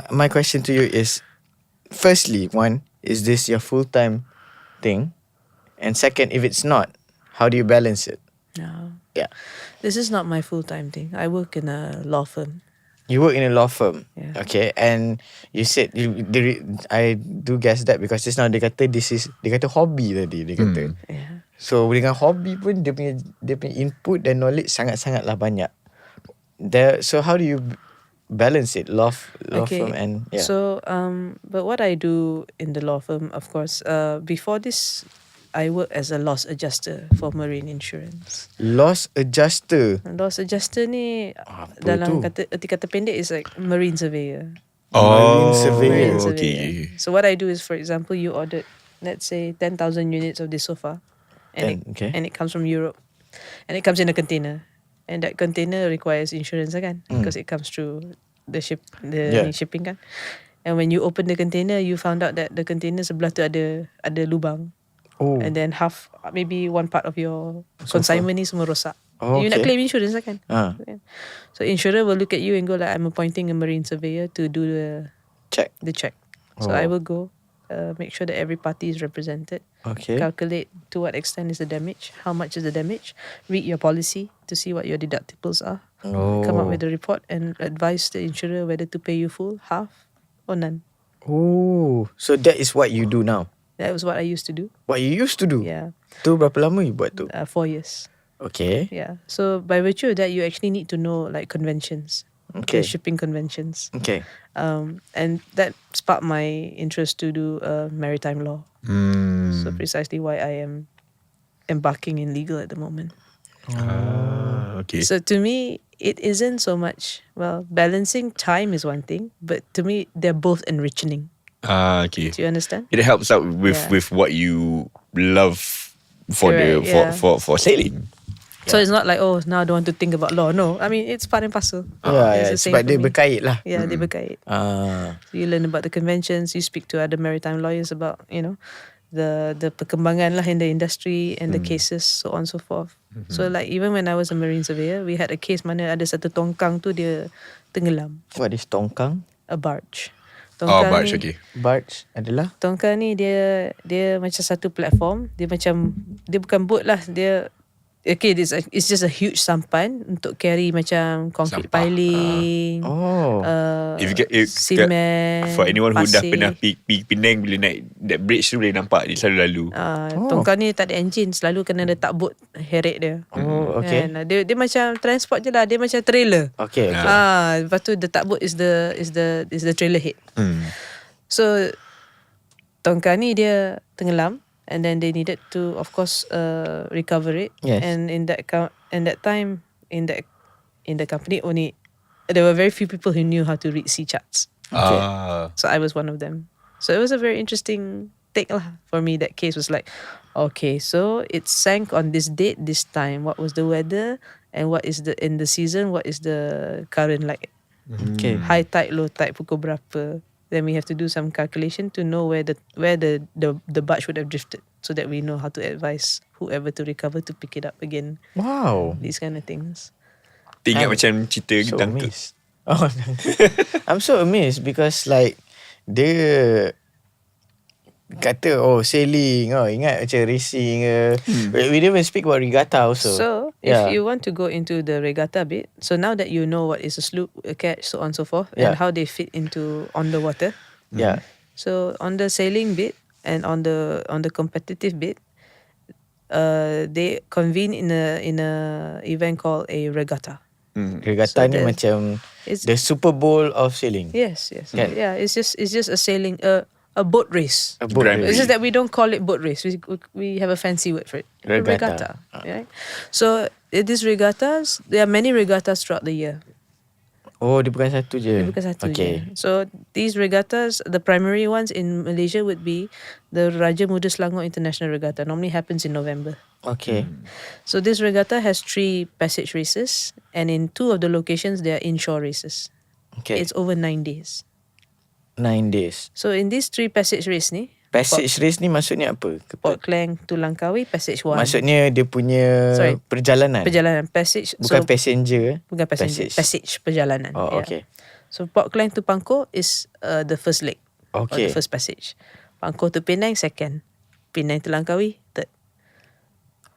My question to you is, firstly, one, is this your full-time thing? And second, if it's not, how do you balance it? No. Yeah. This is not my full-time thing. I work in a law firm. You work in a law firm. Yeah. Okay. And you said, I do guess that because just now dia kata hobby tadi, dia kata. Yeah. So dengan hobby pun dia punya input dan knowledge sangat-sangatlah banyak. So how do you balance it? Law Okay. firm and So, but what I do in the law firm, of course, before this, I work as a loss adjuster for marine insurance. loss adjuster. Loss adjuster ni Apa dalam tu? erti kata pendek is like marine surveyor. Marine surveyor. Marine okay. surveyor. So what I do is, for example, you ordered, let's say, 10,000 units of this sofa, and Okay. it comes from Europe, and it comes in a container, and that container requires insurance kan, because it comes through the shipping kan. And when you open the container, you found out that the container sebelah tu ada lubang. Oh. And then maybe one part of your consignment ni semua rosak. Oh, You nak okay. claim insurance lah kan? Ah. So insurer will look at you and go like, I'm appointing a marine surveyor to do Check. the check. So Oh. I will go, make sure that every party is represented, Okay. calculate to what extent is the damage, how much is the damage, read your policy to see what your deductibles are, come up with a report and advise the insurer whether to pay you full, half or none. Oh, so that is what you do now. That was what I used to do. What you used to do? Yeah. Tu berapa lama you buat tu? 4 years. Okay. Yeah. So by virtue of that, you actually need to know like conventions, Okay. the shipping conventions, Okay. and that sparked my interest to do maritime law. So precisely why I am embarking in legal at the moment. Okay. So to me, it isn't so much, well, balancing time is one thing, but to me, they're both enriching. Okay. Do you understand? It helps out with Yeah. with what you love for Correct, yeah. for sailing. So it's not like, oh, now I don't want to think about law. No, I mean, it's part and parcel. Yeah, It's the same sebab for dia me. berkait lah. Yeah, they berkait. So you learn about the conventions, you speak to other maritime lawyers about, the perkembangan lah in the industry and the cases, so on and so forth. So like even when I was a marine surveyor, we had a case mana ada satu tongkang tu dia tenggelam, What is tongkang? a barge. Barge, ni, okay. Barge adalah? Tongkang ni dia macam satu platform, dia bukan boat lah, dia okay, it's just a huge sampan untuk carry macam concrete Sampah. piling, Oh. cement, For anyone who dah pasir. pernah pergi Penang, bila naik that bridge tu boleh nampak dia selalu lalu. Tongkang ni tak ada enjin, selalu kena letak boat heret dia. Oh, okay. And, dia macam transport je lah, dia macam trailer. Okay. Lepas tu letak boat is the trailer head. So tongkang ni dia tenggelam, and then they needed to, of course, recover it. Yes. And in that time, in the company, only there were very few people who knew how to read sea charts. So I was one of them. So it was a very interesting take lah for me. That case was like, okay, so it sank on this date, this time. What was the weather, and what is in the season? What is the current like? Okay. High tide, low tide, pukul berapa? Then we have to do some calculation to know where the barge would have drifted, so that we know how to advise whoever to recover to pick it up again. Wow. These kind of things. Ingat macam cerita So tangka. amazed. Oh, I'm so amazed because like dia kata sailing, ingat macam racing. We didn't even speak about regatta also. So if you want to go into the regatta bit, so now that you know what is a sloop, a ketch, so on and so forth, Yeah. and how they fit into on the water. Yeah. So on the sailing bit and on the competitive bit, they convene in a event called a regatta. Regatta So ni macam the Super Bowl of sailing. Yes. Kan? Yeah, it's just a sailing a boat race. A boat Grand race. It's just that we don't call it boat race. We have a fancy word for it. Regatta. Right? So these regattas, there are many regattas throughout the year. Oh, dia bukan satu je. Bukan satu Okay. je. So these regattas, the primary ones in Malaysia would be the Raja Muda Selangor International Regatta. Normally happens in November. Okay. So this regatta has 3 passage races, and in 2 of the locations they are inshore races. Okay. It's over 9 days. 9 days. So in these 3 passage race ni, Passage race ni maksudnya apa? Port Klang to Langkawi, passage 1. Maksudnya dia punya Sorry. perjalanan. Perjalanan passage. Bukan so, passenger. bukan passenger. Passage perjalanan. Oh, yeah. okay. So Port Klang to Pangkor is the first leg. Okay. Or the first passage. Pangkor to Penang, second. Penang to Langkawi, third.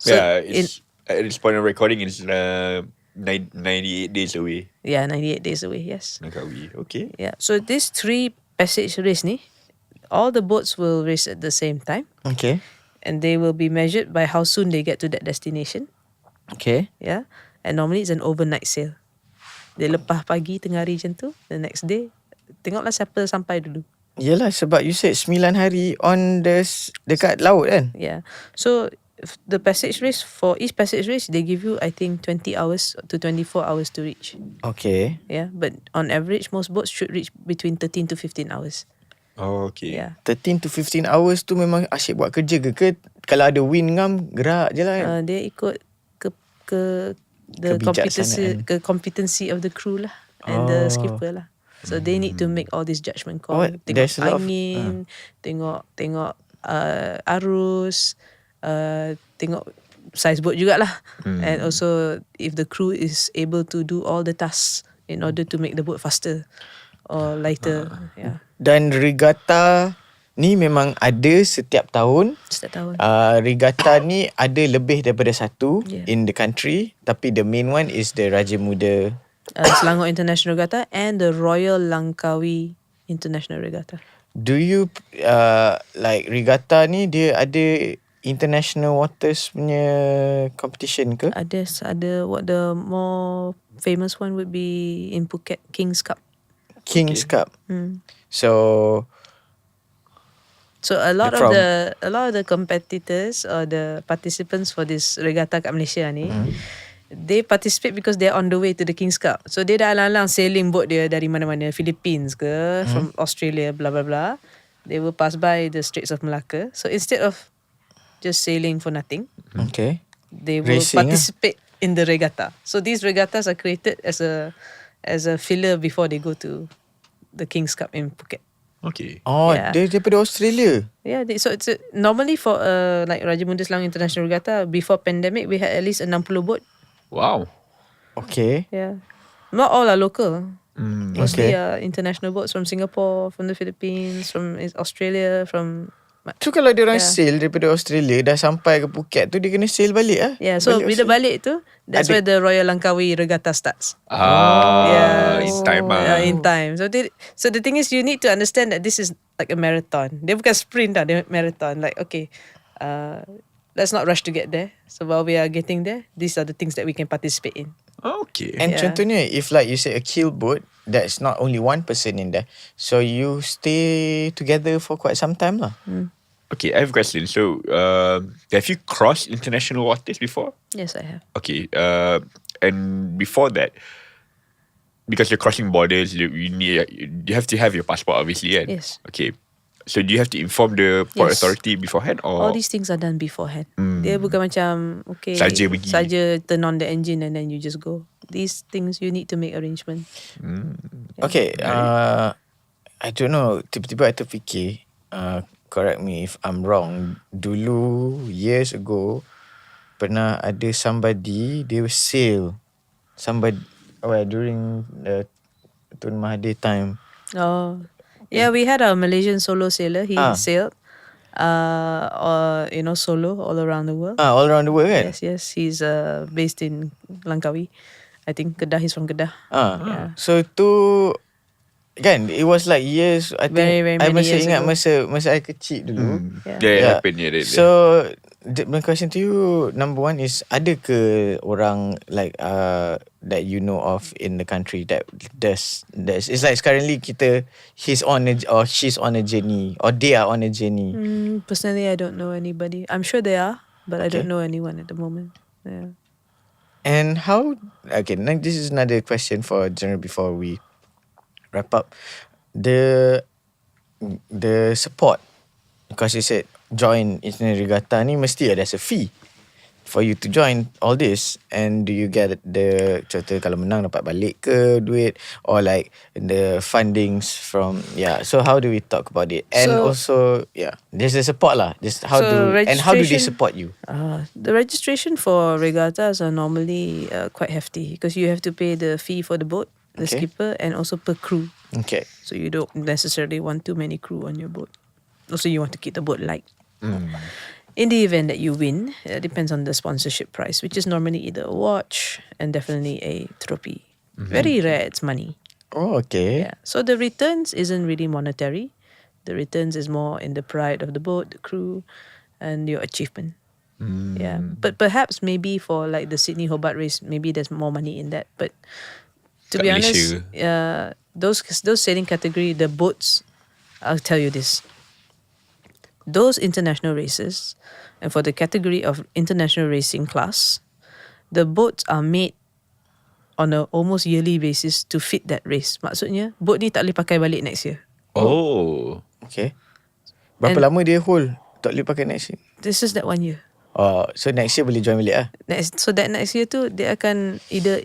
So It's at this point of recording, it's 98 days away. 98 days away, yes. Langkawi. Okay. Yeah. So these 3 passage race ni, all the boats will race at the same time, Okay. and they will be measured by how soon they get to that destination. Okay. Yeah. And normally it's an overnight sail. Dia lepah pagi tengah hari macam tu. The next day, tengoklah siapa sampai dulu. Yelah, sebab you said 9 hari on dekat laut kan? Yeah. So the passage race, for each passage race, they give you, I think, 20 hours to 24 hours to reach. Okay. Yeah. But on average, most boats should reach between 13 to 15 hours. Oh, okay. Yeah. 13 to 15 hours tu memang asyik buat kerja ke kalau ada wind ngam, gerak je lah kan? Dia ikut ke the competency of the crew lah and the skipper lah. So they need to make all this judgment call. What? There's a lot of- Angin, tengok arus, tengok size boat jugalah. And also if the crew is able to do all the tasks in order to make the boat faster or lighter. Yeah. Dan regatta ni memang ada setiap tahun. Setiap tahun. Regatta ni ada lebih daripada satu Yeah. in the country. Tapi the main one is the Raja Muda. Selangor International Regatta and the Royal Langkawi International Regatta. Do you like regatta ni dia ada international waters punya competition ke? Ada what the more famous one would be in Phuket, King's Cup. King's Cup. So a lot of the competitors or the participants for this regatta kat Malaysia ni, they participate because they're on the way to the King's Cup. So dia dah alang-alang sailing boat dia dari mana-mana, Philippines ke, from Australia, blah blah blah. They will pass by the Straits of Malacca. So instead of just sailing for nothing, okay, they will racing participate in the regatta. So these regattas are created as a filler before they go to the King's Cup in Phuket. Okay. Oh, Yeah. dia daripada Australia. Yeah, so it's normally for like Raja Muda Selangor International Regatta, before pandemic we had at least a 60 boat. Wow. Okay. Yeah, not all are local. Mostly Okay. international boats from Singapore, from the Philippines, from Australia, from Tu kalau dia orang Yeah. sail daripada Australia dah sampai ke Phuket tu dia kena sail balik ah. yeah. So Balik bila Australia. balik tu, that's Ada- where the Royal Langkawi Regatta starts. In time Yeah, in time. So the thing is, you need to understand that this is like a marathon. Dia bukan sprint dah, dia marathon. Like okay, let's not rush to get there. So while we are getting there, these are the things that we can participate in. Okay. And Yeah. contohnya, if like you say a keel boat, that's not only one person in there. So you stay together for quite some time lah. Okay, I have a question. So, have you crossed international waters before? Yes, I have. Okay. And before that, because you're crossing borders, you have to have your passport, obviously, right? Yes. Okay. So do you have to inform the port Yes. authority beforehand, or All these things are done beforehand. Dia bukan macam okay, Saja pergi. saja turn on the engine and then you just go. These things you need to make arrangement. Okay, I don't know, tiba-tiba I terfikir, correct me if I'm wrong, dulu, years ago, pernah ada somebody, they will sail, during the Tun Mahathir time. Oh, yeah, we had a Malaysian solo sailor. He sailed, solo all around the world. All around the world kan? Yes. He's based in Langkawi. I think Kedah. He's from Kedah. Yeah. So tu kan, it was like years, I think. Very, very I many masih years ingat ago. masa I kecil dulu. Yeah. Yeah, it happened. Yeah, So my question to you, number one is, ada ke orang like that you know of in the country that does it's like currently he's on or she's on a journey, or they are on a journey. Personally, I don't know anybody. I'm sure they are, but I Okay. don't know anyone at the moment. Yeah. And how, okay, now this is another question for General before we wrap up. The support, because you said join International Regatta ni mesti ada a fee for you to join all this. And do you get the, contoh kalau menang dapat balik ke duit, or like the fundings from, so how do we talk about it? And So- also there's the support lah, just how So and how do they registration- support you? The registration for regattas are normally quite hefty because you have to pay the fee for the boat, the Okay. skipper, and also per crew. Okay. So you don't necessarily want too many crew on your boat. Also, you want to keep the boat light. In the event that you win, it depends on the sponsorship price, which is normally either a watch and definitely a trophy. Very rare, it's money. Oh, okay. Yeah. So the returns isn't really monetary. The returns is more in the pride of the boat, the crew, and your achievement. Yeah. But perhaps maybe for like the Sydney Hobart race, maybe there's more money in that. But To kat be honest, Malaysia. those sailing category, the boats, I'll tell you this. Those international races, and for the category of international racing class, the boats are made on a almost yearly basis to fit that race. Maksudnya, boat ni tak boleh pakai balik next year. Oh. Okay. Berapa And- lama dia hold tak boleh pakai next year? This is that 1 year. So next year boleh join balik lah. So that next year tu, dia akan either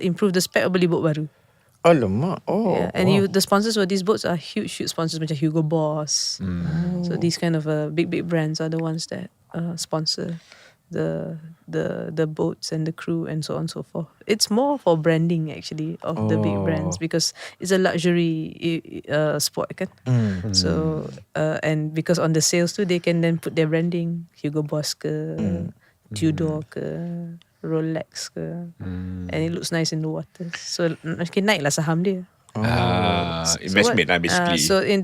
improve the spec or beli boat baru. Alamak. Yeah, and the sponsors for these boats are huge sponsors macam Hugo Boss. So these kind of big brands are the ones that sponsor the boats and the crew and so on and so forth. It's more for branding actually of the big brands because it's a luxury sport kan. So and because on the sales too, they can then put their branding Hugo Boss ke, Tudor ke, Rolex ke, and it looks nice in the water. So makin naik lah saham dia. Investment lah basically.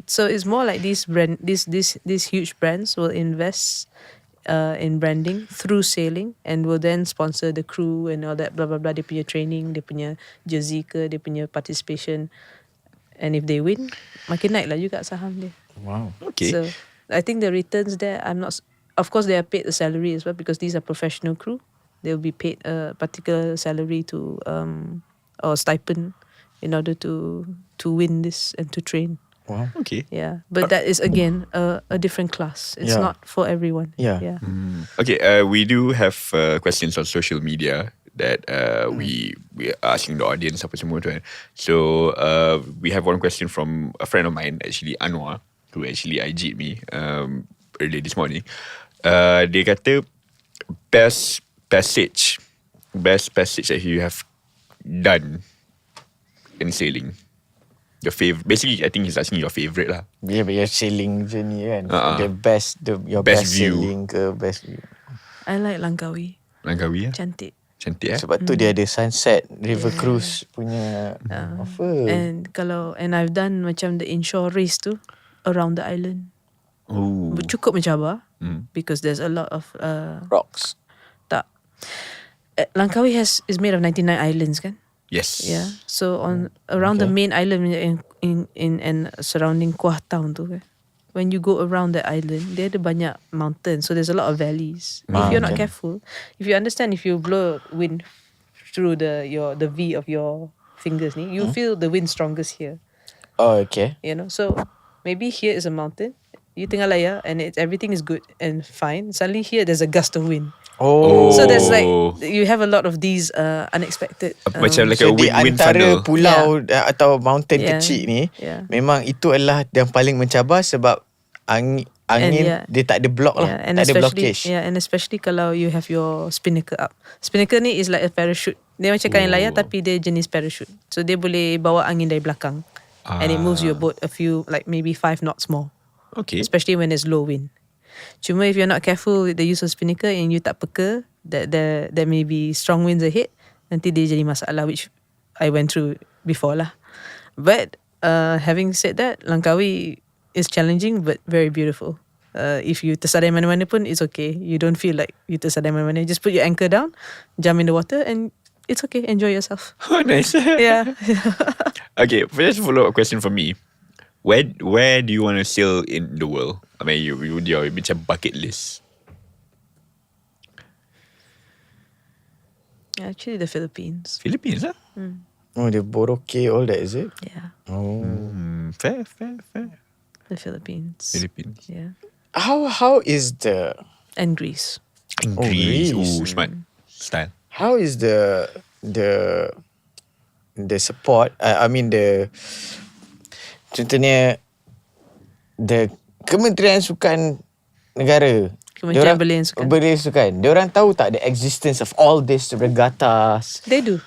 So it's more like these huge brands will invest in branding through sailing and will then sponsor the crew and all that blah blah blah. Dia punya training, dia punya jersey ke, dia punya participation, and if they win, makin naik lah juga saham dia. Wow. Okay. So I think the returns there, of course they are paid a salary as well because these are professional crew. They'll be paid a particular salary to or stipend in order to win this and to train. Wow. Okay. Yeah, but that is again a different class. It's Yeah. not for everyone. Yeah. Okay, we do have questions on social media that we are asking the audience apa semua tu kan. So we have one question from a friend of mine, actually Anwar, who actually IG'd me earlier this morning. Dia kata best passage that you have done in sailing. Your favorite. Basically, I think he's asking your favorite lah. Yeah, but your sailing journey kan. Uh-uh. Your Best best view. sailing ke best view. I like Langkawi. Langkawi ya. Cantik. Cantik Sebab tu dia ada sunset river cruise punya offer. And I've done macam the inshore race tu around the island. Oh. Cukup mencabar because there's a lot of Rocks. tak. Langkawi is made of 99 islands kan? Yes. Yeah. So around the main island in and surrounding Kuah Town tu kan. When you go around that island, there ada banyak mountains. So there's a lot of valleys. If you're not careful, if you understand, if you blow wind through the V of your fingers ni, you feel the wind strongest here. Oh, okay. You know, so maybe here is a mountain. You tengah layar and everything is good and fine. Suddenly here there's a gust of wind. Oh. So there's like you have a lot of these unexpected. Macam like a So di wind antara funnel. pulau atau mountain Yeah. kecil ni, Yeah. memang itu adalah yang paling mencabar sebab angin dia tak ada block lah. And Tak ada especially blockage. and especially kalau you have your spinnaker up. Spinnaker ni is like a parachute. Dia macam kain layar tapi dia jenis parachute. So dia boleh bawa angin dari belakang. And it moves your boat a few, like maybe 5 knots more. Okay. Especially when there's low wind. Cuma if you're not careful with the use of spinnaker and you tak peka that there may be strong winds ahead, nanti dia jadi masalah, which I went through before lah. But having said that, Langkawi is challenging but very beautiful. If you tersadai mana-mana pun, it's okay. You don't feel like you tersadai mana-mana. Just put your anchor down, jump in the water, and it's okay. Enjoy yourself. Oh, nice. Yeah. Okay, just a follow-up question from me. Where do you want to sail in the world? I mean, your macam bucket list. Actually, the Philippines. Philippines lah. Oh, the Boracay, all that, is it? Yeah, Oh. Fair. the Philippines. Philippines. Yeah, How is the and Greece. And Oh, Greece. Greece. Ooh, smart. Style. how is the support? I mean contohnya the Kementerian Sukan Negara. Kementerian Belayar Sukan. Belayar Sukan. Diorang tahu tak the existence of all this regattas? They do.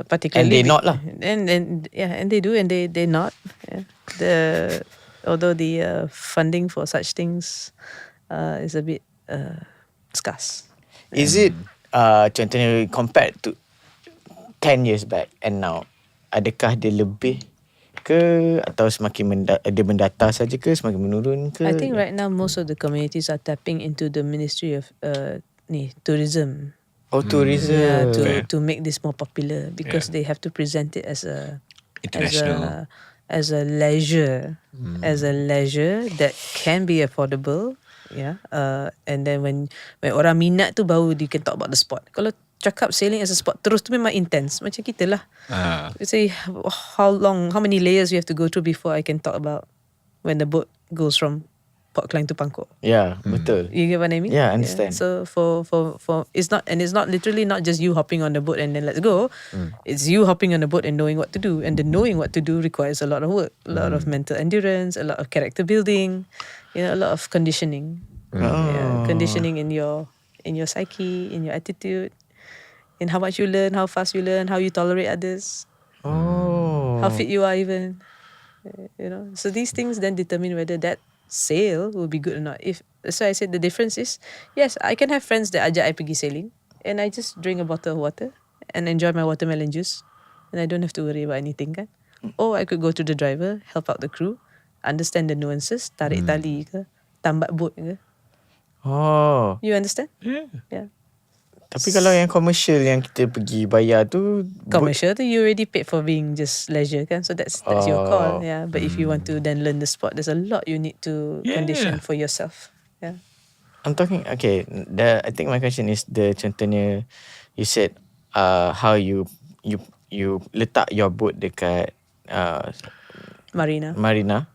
Particularly, And they not lah. And they do, and they not. Yeah. Although the funding for such things is a bit scarce. Is it contohnya compared to 10 years back and now, adakah dia lebih ke atau semakin dia mendata saja ke, semakin menurun ke? I think right now most of the communities are tapping into the Ministry of tourism Oh, tourism. Yeah, Fair. to make this more popular because they have to present it as a International. as a leisure, as a leisure that can be affordable. Yeah. And then when orang minat tu baru you can talk about the sport. Kalau cakap sailing as a sport terus tu memang intense macam kita lah. You say how many layers you have to go through before I can talk about when the boat goes from Port Klang to Pangkor. Yeah, betul. You get what I mean? Yeah, I understand. So for it's not literally not just you hopping on the boat and then let's go. It's you hopping on the boat and knowing what to do, and the knowing what to do requires a lot of work, a lot of mental endurance, a lot of character building, a lot of conditioning. Conditioning in your psyche, in your attitude, in how much you learn, how fast you learn, how you tolerate others, how fit you are even. So these things then determine whether that sail will be good or not. So I said the difference is, yes, I can have friends that ajak I pergi sailing and I just drink a bottle of water and enjoy my watermelon juice and I don't have to worry about anything kan. Or I could go to the driver, help out the crew, understand the nuances, tarik tali ke, tambat boat ke. Oh. You understand? Yeah. Tapi kalau yang commercial yang kita pergi bayar tu, Commercial tu you already paid for being just leisure kan, so that's your call. Yeah. But if you want to then learn the sport, there's a lot you need to condition for yourself. Yeah. I'm talking, okay, I think my question is contohnya you said how you letak your boat dekat Marina.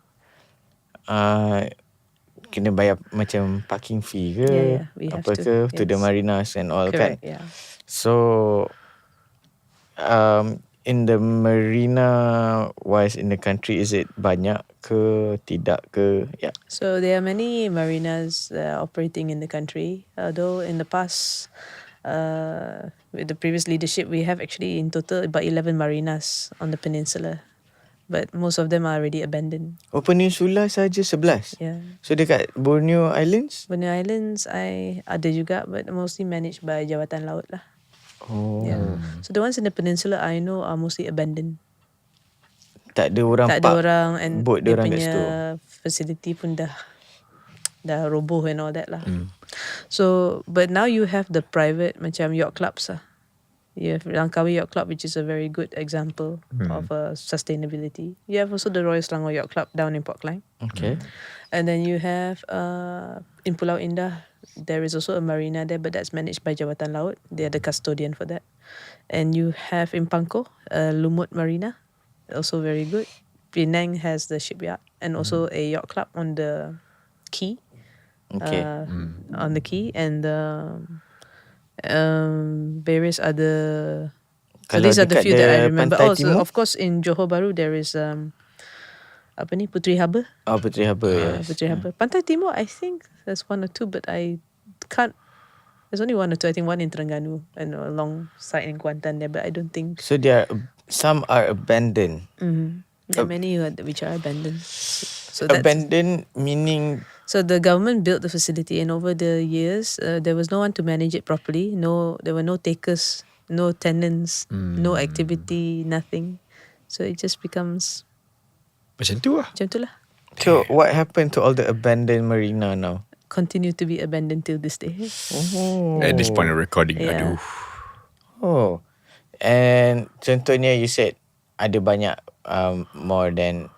Kena bayar macam parking fee ke, Yeah, we have apa to, ke, to the marinas and all. Correct, kan. yeah. So in the marina wise in the country, is it banyak ke tidak ke? Yeah. So there are many marinas operating in the country. Though in the past, with the previous leadership, we have actually in total about 11 marinas on the peninsula. But most of them are already abandoned. Oh, peninsula saja 11? Yeah. So dekat Borneo Islands? Borneo Islands, I ada juga, but mostly managed by Jabatan Laut lah. Oh. Yeah. So the ones in the peninsula I know are mostly abandoned. Tak ada orang Tak ada park orang, and boat dia diorang kat punya situ. facility pun dah roboh and all that lah. So but now you have the private macam yacht clubs lah. You have Langkawi Yacht Club, which is a very good example of sustainability. You have also the Royal Selangor Yacht Club down in Port Klang. Okay. And then you have in Pulau Indah, there is also a marina there, but that's managed by Jabatan Laut. They are the custodian for that. And you have in Pangkor, Lumut Marina, also very good. Penang has the shipyard and also a yacht club on the quay. Okay. On the quay, and various other. So Kalau these are the dekat few that I the remember. Pantai Oh, so Timur? of course in Johor Bahru there is apa ni, Puteri Harbour. Oh, Puteri Harbour, yes. Puteri Harbour. Pantai Timur, I think there's one or two, but I can't. There's only one or two. I think one in Terengganu and alongside in Kuantan there, but I don't think. So some are abandoned. There are many which are abandoned. So that's, Abandoned meaning so the government built the facility, and over the years, there was no one to manage it properly. There were no takers, no tenants, no activity, nothing. So it just becomes Macam tu lah. macam tu lah. So what happened to all the abandoned marina now? Continue to be abandoned till this day. At this point of recording, Yeah. aduh. Oh. And contohnya you said ada banyak more than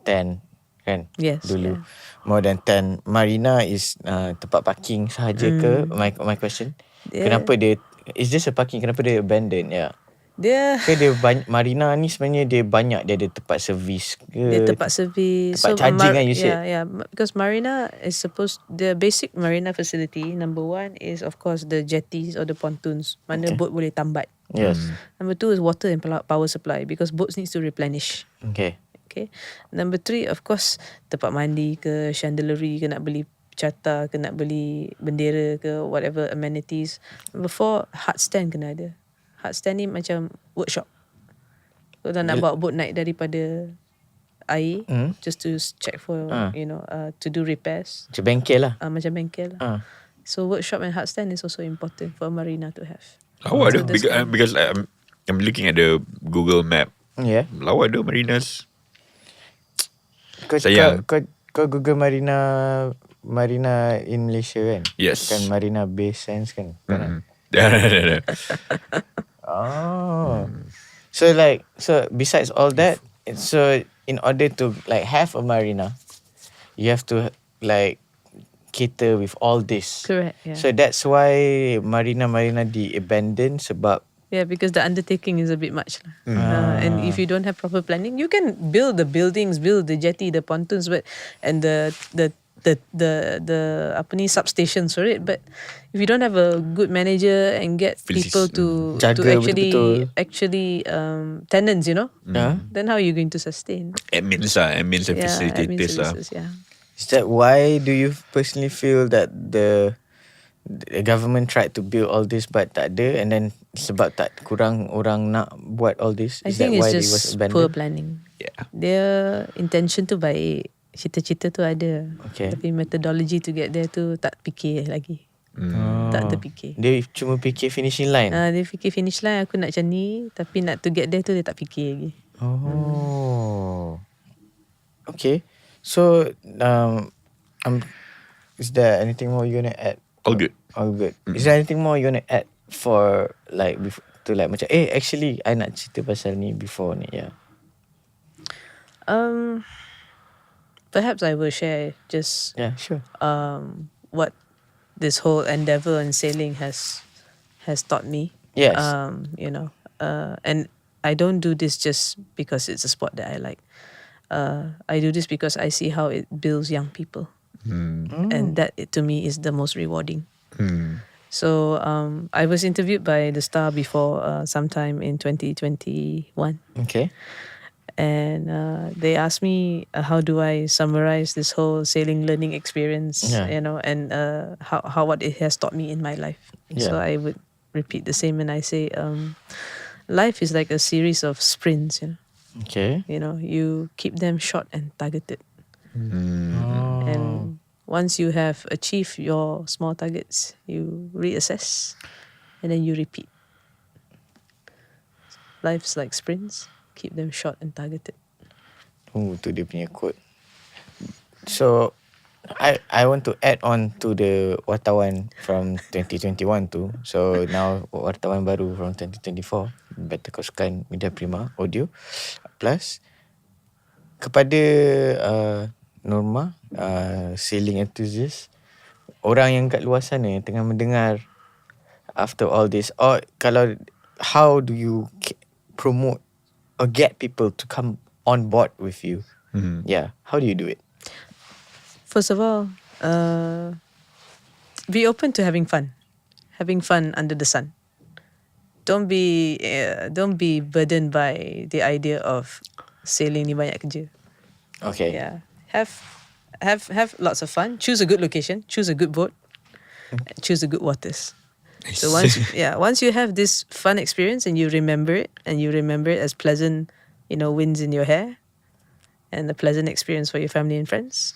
10 kan? Yes. Dulu. Yeah. More than 10 marina is tempat parking sahaja ke? My question. Yeah. Kenapa dia it's just a parking, kenapa dia abandoned? Ya. Dia Ke dia marina ni sebenarnya dia banyak, dia ada tempat servis ke? dia tempat servis. Tempat charging kan you said? Yeah. Because marina is the basic marina facility, number one is of course the jetties or the pontoons. Mana boat boleh tambat. Yes. Number two is water and power supply, because boats needs to replenish. Okay. Okay. Number three, of course, tempat mandi ke, chandlery ke, nak beli carta ke, nak beli bendera ke, whatever amenities. Number four, hard stand kena ada. Hard stand ni macam workshop. Kalau nak bawa boat naik daripada air, just to check for, to do repairs. Macam bengkel lah. Macam bengkel lah. So workshop and hard stand is also important for a marina to have. Lawa ada. So that's Because I'm looking at the Google map. Yeah. Lawa ada marinas. Kau Google marina in Malaysia kan? Yes. Kan Marina Bay Sands kan? Oh. So besides all that, so in order to like have a marina, you have to like cater with all this. Correct, yeah. So that's why marina di-abandon sebab Yeah, because the undertaking is a bit much. And if you don't have proper planning, you can build the buildings, build the jetty, the pontoons, and the apa ni substations for it. But if you don't have a good manager and get people to Jaga actually tenants, then how are you going to sustain? Admins and facilitators lah. Services, yeah. Is that why do you personally feel that the government tried to build all this but tak ada, and then sebab tak kurang orang nak buat all this? I Is that think why it's it was just abandoned? poor planning. Yeah. Their intention tu baik, cita-cita tu ada, Okay. tapi methodology to get there tu tak fikir lagi. Tak terfikir. Dia cuma fikir finishing line. Dia fikir finish line aku nak macam ni, tapi nak to get there tu dia tak fikir lagi. Oh. Okay. So is there anything more you gonna add? All good. All good. Is there anything more you gonna add for like to like macam actually I nak cerita pasal ni before ni, yeah. Perhaps I will share just Yeah, sure. what this whole endeavor in sailing has taught me. Yes. And I don't do this just because it's a sport that I like. I do this because I see how it builds young people. And that to me is the most rewarding. So I was interviewed by The Star before sometime in 2021. Okay. And they asked me how do I summarize this whole sailing learning experience, and how what it has taught me in my life. Yeah. So I would repeat the same, and I say life is like a series of sprints. Okay. You keep them short and targeted. And once you have achieved your small targets, you reassess and then you repeat. Life's like sprints, keep them short and targeted. Tu dia punya quote. So I want to add on to the wartawan from 2021 tu. So now wartawan baru from 2024, Better kongsikan Media Prima Audio Plus kepada Norma, sailing enthusiast, orang yang kat luar sana yang tengah mendengar after all this, or kalau how do you promote or get people to come on board with you? Yeah, how do you do it? First of all, be open to having fun under the sun. Don't be burdened by the idea of sailing ni banyak kerja. Okay. Yeah, have lots of fun. Choose a good location. Choose a good boat. Choose the good waters. Nice. So once you have this fun experience and you remember it as pleasant, winds in your hair, and a pleasant experience for your family and friends,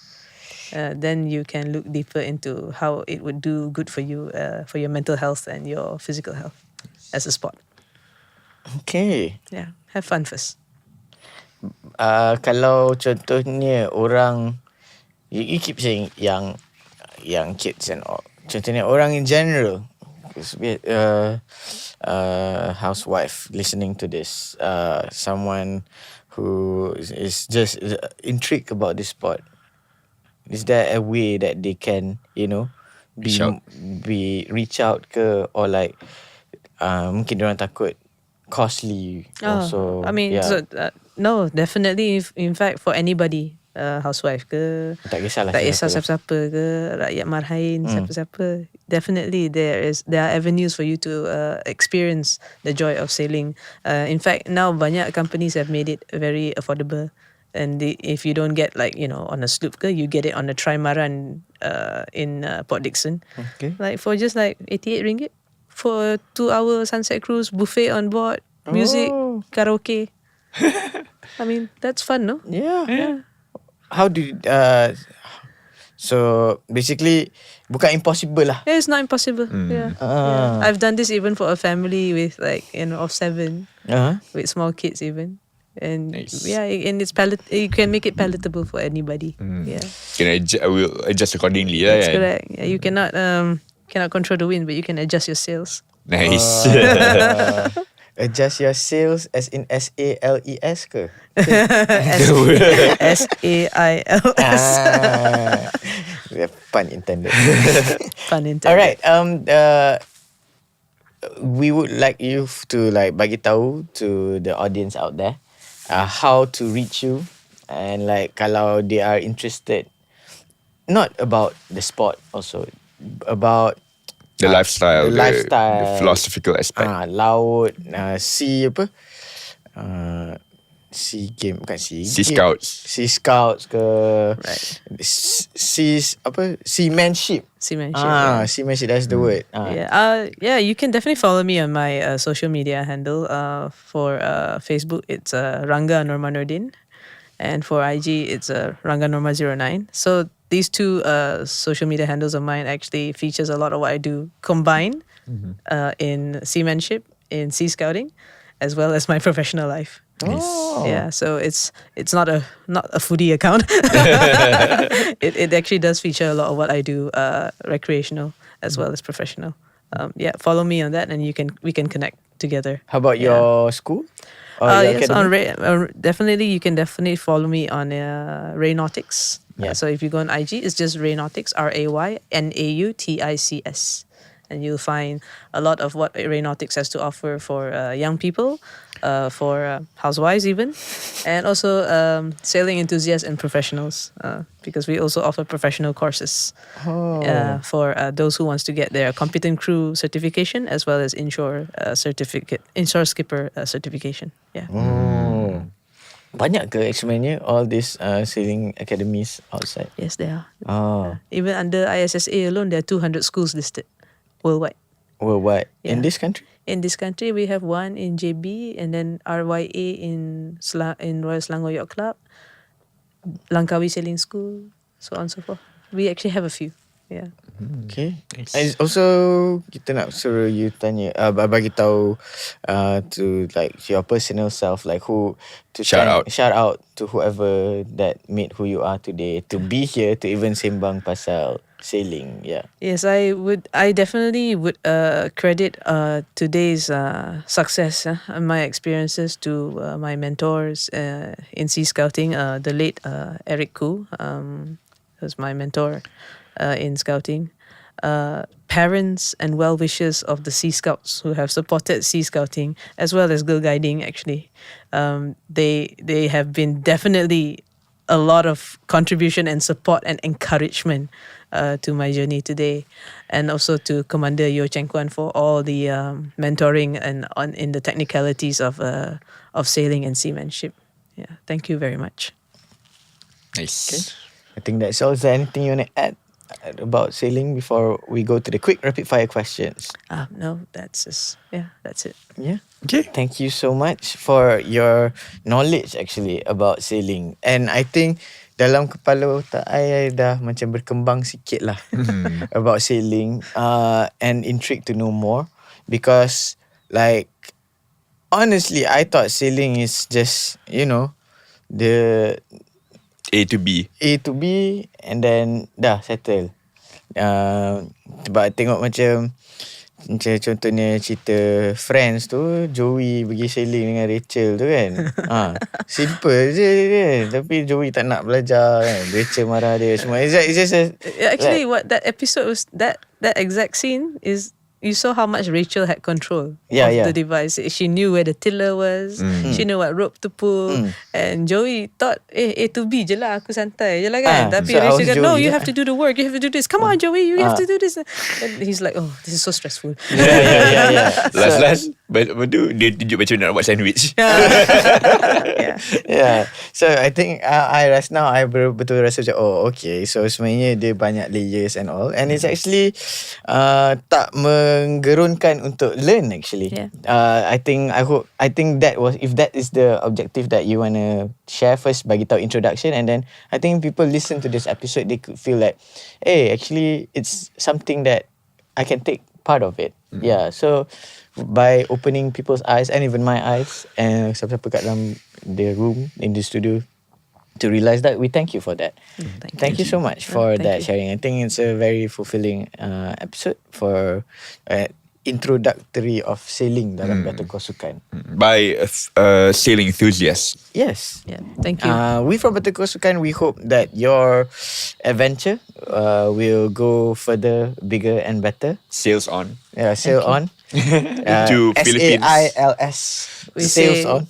then you can look deeper into how it would do good for you, for your mental health and your physical health as a sport. Okay. Yeah, have fun first. Kalau contohnya orang, you keep saying young kids and all. Contohnya orang in general, housewife listening to this, someone who is just intrigued about this sport. Is there a way that they can, reach out ke, or like mungkin diorang takut costly also? I mean, no, definitely. In fact, for anybody, housewife ke, tak kisah siapa-siapa ke, rakyat marhain, siapa-siapa, definitely there are avenues for you to experience the joy of sailing. In fact, now banyak companies have made it very affordable. And if you don't get on a sloop ke, you get it on a trimaran in Port Dickson. Okay. Like for just like 88 ringgit for a 2-hour sunset cruise, buffet on board, music, karaoke. I mean, that's fun, no? Yeah. How do you, so basically bukan impossible lah. Yeah, it's not impossible. Yeah. I've done this even for a family with of 7 with small kids even. And nice. And it's you can make it palatable for anybody. Yeah. I will adjust accordingly. That's correct. Yeah, you cannot Cannot control the wind, but you can adjust your sails. Nice. Adjust your sails as in SALES ke? SAILS. Pun intended. Pun intended. Alright, we would like you to like bagi tahu to the audience out there how to reach you, and like kalau they are interested, not about the sport also, about the lifestyle, the the philosophical aspect. Laut, sea apa? Sea game, bukan sea Sea game. Scouts. Sea Scouts ke. Right. Seamanship. Seamanship. Yeah. Seamanship, that's the word. Yeah, you can definitely follow me on my social media handle. For Facebook, it's Ranga Norma Noordin, and for IG, it's Ranga Norma 09. So these two social media handles of mine actually features a lot of what I do combined in seamanship, in sea scouting, as well as my professional life. Oh. Yeah, so it's not a foodie account. It actually does feature a lot of what I do, recreational as well as professional. Yeah, follow me on that, and we can connect together. How about your school? Or your Yes, on academy? definitely you can definitely follow me on Raynautics. Yeah. So if you go on IG, it's just Raynautics, RAYNAUTICS, and you'll find a lot of what Raynautics has to offer for young people, for housewives even, and also sailing enthusiasts and professionals, because we also offer professional courses for those who wants to get their competent crew certification as well as inshore skipper certification. Yeah. Banyak ke sebenarnya all these sailing academies outside? Yes, they are. Oh, Even under ISSA alone, there are 200 schools listed worldwide. worldwide. In Yeah. this country? In this country, we have one in JB, and then RYA in Royal Selangor Yacht Club, Langkawi Sailing School, so on and so forth. We actually have a few. Yeah. Okay. And also kita nak suruh you tanya, bagi tahu to like your personal self, like who to Shout out to whoever that made who you are today, to be here to even sembang pasal sailing. Yeah. Yes, I definitely would credit today's success and my experiences to my mentors in sea scouting. The late Eric Koo was my mentor in scouting. Parents and well-wishers of the Sea Scouts who have supported sea scouting as well as girl guiding, actually. They have been definitely a lot of contribution and support and encouragement to my journey today, and also to Commander Yo Cheng Kwan for all the mentoring and in the technicalities of sailing and seamanship. Yeah, thank you very much. Nice. I think that's all. Is there anything you want to add about sailing before we go to the quick rapid fire questions? No, that's it. Yeah. Okay. Thank you so much for your knowledge actually about sailing. And I think dalam kepala otak I dah macam berkembang sikit lah about sailing, and intrigued to know more, because like honestly I thought sailing is just, the A to B. A to B and then dah settle. Sebab tengok macam contohnya cerita Friends tu, Joey pergi sailing dengan Rachel tu kan. Simple je kan. Tapi Joey tak nak belajar kan. Rachel marah dia semua. It's just Actually, what that episode was, that exact scene is, you saw how much Rachel had control of the device. She knew where the tiller was. She knew what rope to pull. And Joey thought, A to B je lah, aku santai je lah kan. Tapi so Rachel said, no, Joey, you have to do the work. You have to do this. Come on, Joey, you have to do this. And he's like, oh, this is so stressful. Yeah. Last Lepas tu dia tunjuk macam nak buat sandwich. Yeah. So I think I betul rasa macam, okay, so sebenarnya dia banyak layers and all, and it's actually tak menggerunkan untuk learn actually. I think if that is the objective that you want to share first, bagi tahu introduction, and then I think people listen to this episode, they could feel like, hey, actually it's something that I can take part of it. Yeah, so by opening people's eyes and even my eyes, and siapa-siapa kat dalam the room in the studio, to realize that. We thank you for that. Thank Thank you so much for Thank that you. sharing. I think it's a very fulfilling episode for introductory of sailing dalam Betul Sukan. By a sailing enthusiast. Yes. Yeah, thank you. We from Betul Sukan, we hope that your adventure will go further, bigger and better. Sails on. Sail on. To Philippines. SAILS. Sails on.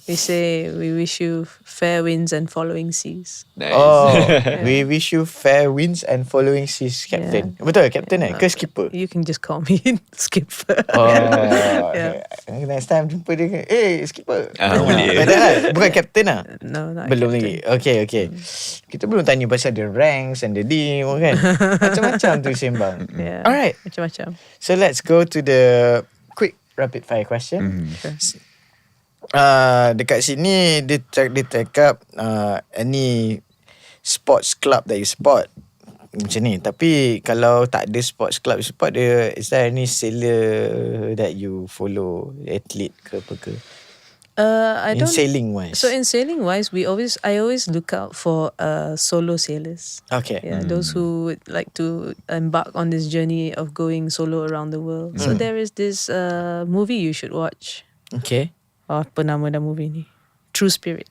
We wish you fair winds and following seas. Nice. We wish you fair winds and following seas, Captain. Betul, Captain ke skipper? You can just call me skipper. Yeah. Next time jumpa dia, skipper. Boleh. Tak ada kan? Bukan Captain lah. No, not Belum captain. lagi. Okay. Kita belum tanya pasal the ranks and the dim kan. Macam-macam tu sembang. Yeah. Alright. Macam-macam. So let's go to the quick rapid fire question. Dekat sini dia cakap any sports club that you support macam ni. Tapi kalau tak ada sports club you support, is there any sailor that you follow, athlete ke apa ke? I In don't. sailing wise. So in sailing wise, I always look out for solo sailors. Okay. Yeah, those who would like to embark on this journey of going solo around the world. So there is this movie you should watch. Okay. Apa nama dah movie ni? True Spirit.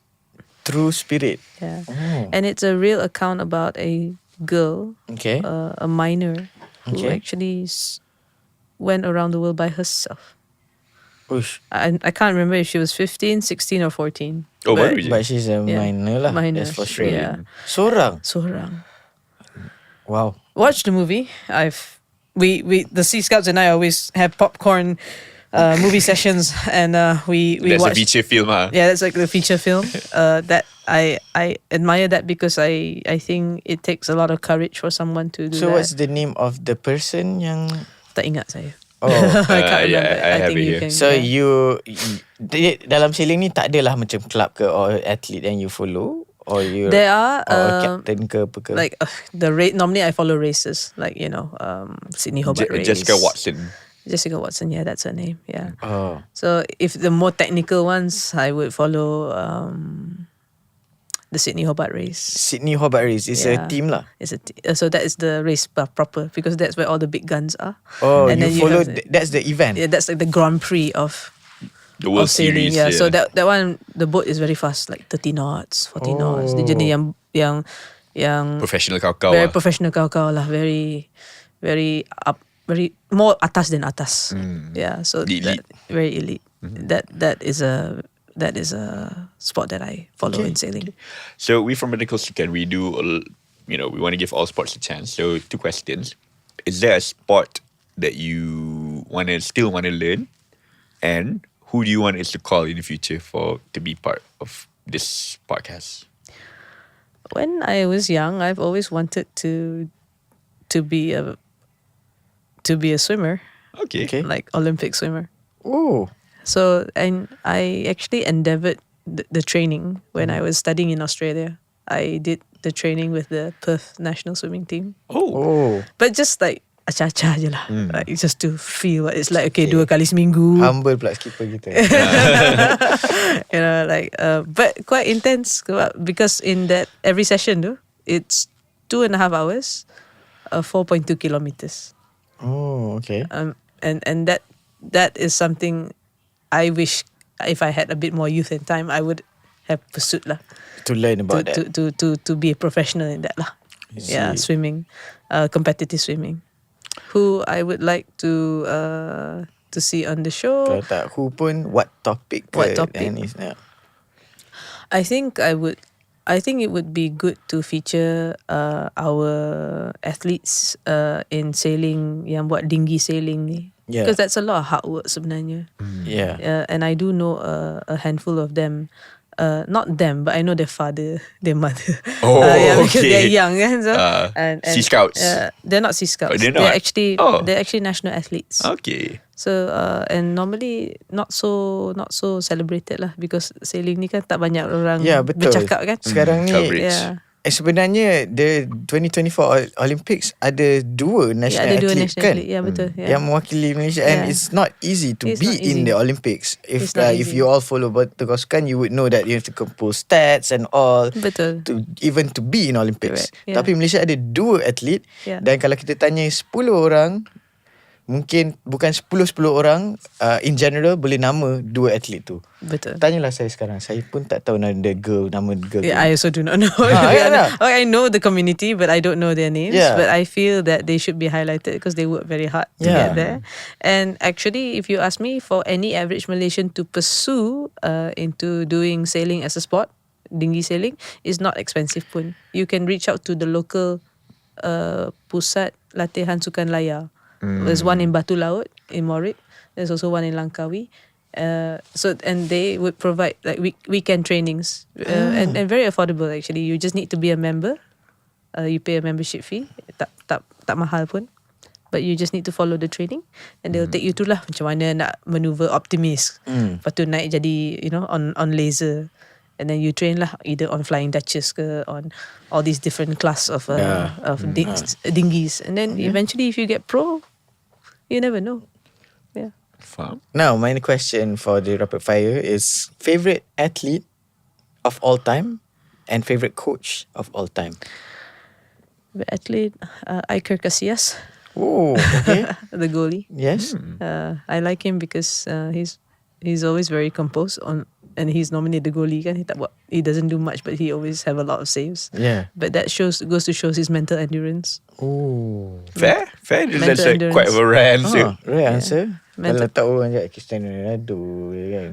True Spirit. Yeah. And it's a real account about a girl, Okay. a minor, who Okay. actually went around the world by herself. Ush. I can't remember if she was 15, 16 or 14. Oh, But- baru je. But she's a Yeah. minor lah. Minor, That's for sure. yeah. Seorang. Seorang. Wow. Watch the movie. The Sea Scouts and I always have popcorn movie sessions, and we That's watch. a feature film, huh? Yeah, that's like the feature film. That I admire that because I think it takes a lot of courage for someone to do So that. what's the name of the person yang Tak ingat saya. Oh. I can't yeah, remember. I have think it you here. can. So yeah. dalam sailing ni tak adalah macam club ke or athlete yang you follow, or you There are or captain ke apa ke? like the rate. Normally, I follow races, like Sydney Hobart race. Jessica Watson. Jessica Watson, yeah, that's her name. Yeah. Oh. So if the more technical ones, I would follow the Sydney Hobart race. Sydney Hobart race is a Yeah. team lah. It's so that is the race proper because that's where all the big guns are. Oh, And you then follow have the- that's the event. Yeah, that's like the Grand Prix of The World sailing. Series. Yeah, so that one the boat is very fast, like 30 knots, 40 knots. Dia jenis yang Professional kau-kau very lah. professional kau lah, very up, very more atas than atas. Yeah, so The elite. very elite. That is a sport that I follow in sailing. So we from Medical Sukan, we do, we want to give all sports a chance. So 2 questions. Is there a sport that you still want to learn? And who do you want us to call in the future to be part of this podcast? When I was young, I've always wanted to be a swimmer, Okay. like Olympic swimmer. Oh. So, and I actually endeavored the training when I was studying in Australia. I did the training with the Perth national swimming team, Oh. but just like acah-acah je lah, like just to feel what it's like. Okay, 2 kali seminggu, Humble pula skipper kita. but quite intense because in that every session though, it's 2.5 hours, 4.2 kilometers. Oh, okay. And that is something I wish if I had a bit more youth and time, I would have pursued lah. To learn about that. To be a professional in that lah. Yeah, swimming, competitive swimming. Who I would like to see on the show. Kalau tak who pun, what topic ke What topic? yang ni, yeah. I think it would be good to feature our athletes in sailing yang buat dinghy sailing ni. Yeah. Because that's a lot of hard work sebenarnya. Yeah. And I do know a handful of them. Not them, but I know their father, their mother. Oh, because okay. they're young, kan? So, and Sea Scouts. They're not Sea Scouts. Oh, they're not? They're actually national athletes. Okay. So and normally not so celebrated lah because sailing ni kan tak banyak orang Ya, betul. bercakap kan. Sekarang ni Coverage. Yeah. sebenarnya the 2024 Olympics ada dua national ada dua athlete national kan, athlete. Ya, betul. Ya. yang mewakili Malaysia, and Yeah. it's not easy to It's be not easy. in the Olympics. If It's not if easy. you all follow Sukan, you would know that you have to compose stats and all Betul. to be in Olympics. Correct, yeah. Tapi Malaysia ada dua atlet, Yeah. dan kalau kita tanya 10 orang, mungkin bukan 10 orang in general boleh nama dua atlet tu. Betul. Tanyalah saya sekarang, saya pun tak tahu nama girl. Yeah, I also do not know. yeah. I know the community, but I don't know their names. Yeah. But I feel that they should be highlighted because they work very hard to Yeah. get there. And actually, if you ask me, for any average Malaysian to pursue into doing sailing as a sport, dinghy sailing is not expensive pun. You can reach out to the local pusat latihan sukan layar. There's one in Batu Laut in Morit. There's also one in Langkawi. And they would provide like weekend trainings and very affordable actually. You just need to be a member. You pay a membership fee. Tak mahal pun. But you just need to follow the training, and they'll take you through lah macam mana nak maneuver optimis. Lepas tu naik jadi on laser. And then you train lah either on flying Dutchess ke on all these different class of dinghies. And then eventually if you get pro, you never know. Yeah. Faham? Now, my question for the rapid fire is favorite athlete of all time and favorite coach of all time. The athlete, Iker Casillas, Oh, okay. the goalie. Yes. I like him because he's always very composed and he's normally the goalie kan. He doesn't do much, but he always have a lot of saves. Yeah. But that goes to show his mental endurance. Oh. Fair. Mental That's like endurance. quite a rare answer. Right answer. Kalau Mental- tak orang cakap Cristiano Ronaldo kan.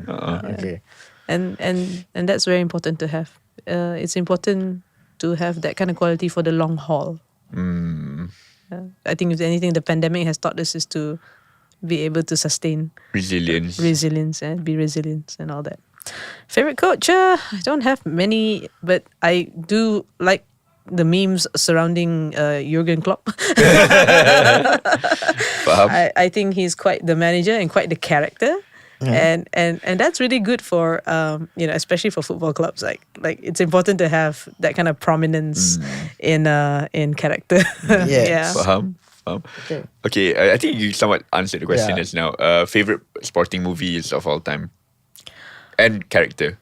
Okay. And that's very important to have. It's important to have that kind of quality for the long haul. I think if anything, the pandemic has taught us is to be able to sustain Resilience. and be resilient and all that. Favorite coach? I don't have many, but I do like the memes surrounding Jurgen Klopp. Faham? I think he's quite the manager and quite the character. And that's really good for especially for football clubs. Like it's important to have that kind of prominence in character. Yes. Yeah. Faham? Okay, I think you somewhat answered the question Yeah. just now. Favorite sporting movies of all time? And character.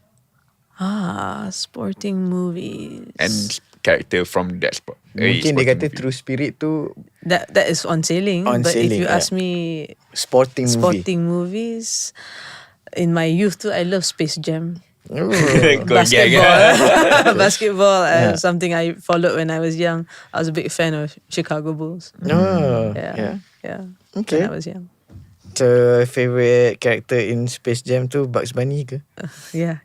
Sporting movies. And character from that sport. Mungkin dia sporting kata movie. true spirit tu That is on sailing. On but sailing, if you yeah. ask me sporting movie. sporting movies, in my youth too, I love Space Jam. Oh. Basketball. Basketball is something I followed when I was young. I was a big fan of Chicago Bulls. Oh. Yeah. Okay. When I was young. So favorite character in Space Jam tu Bugs Bunny ke? Yeah.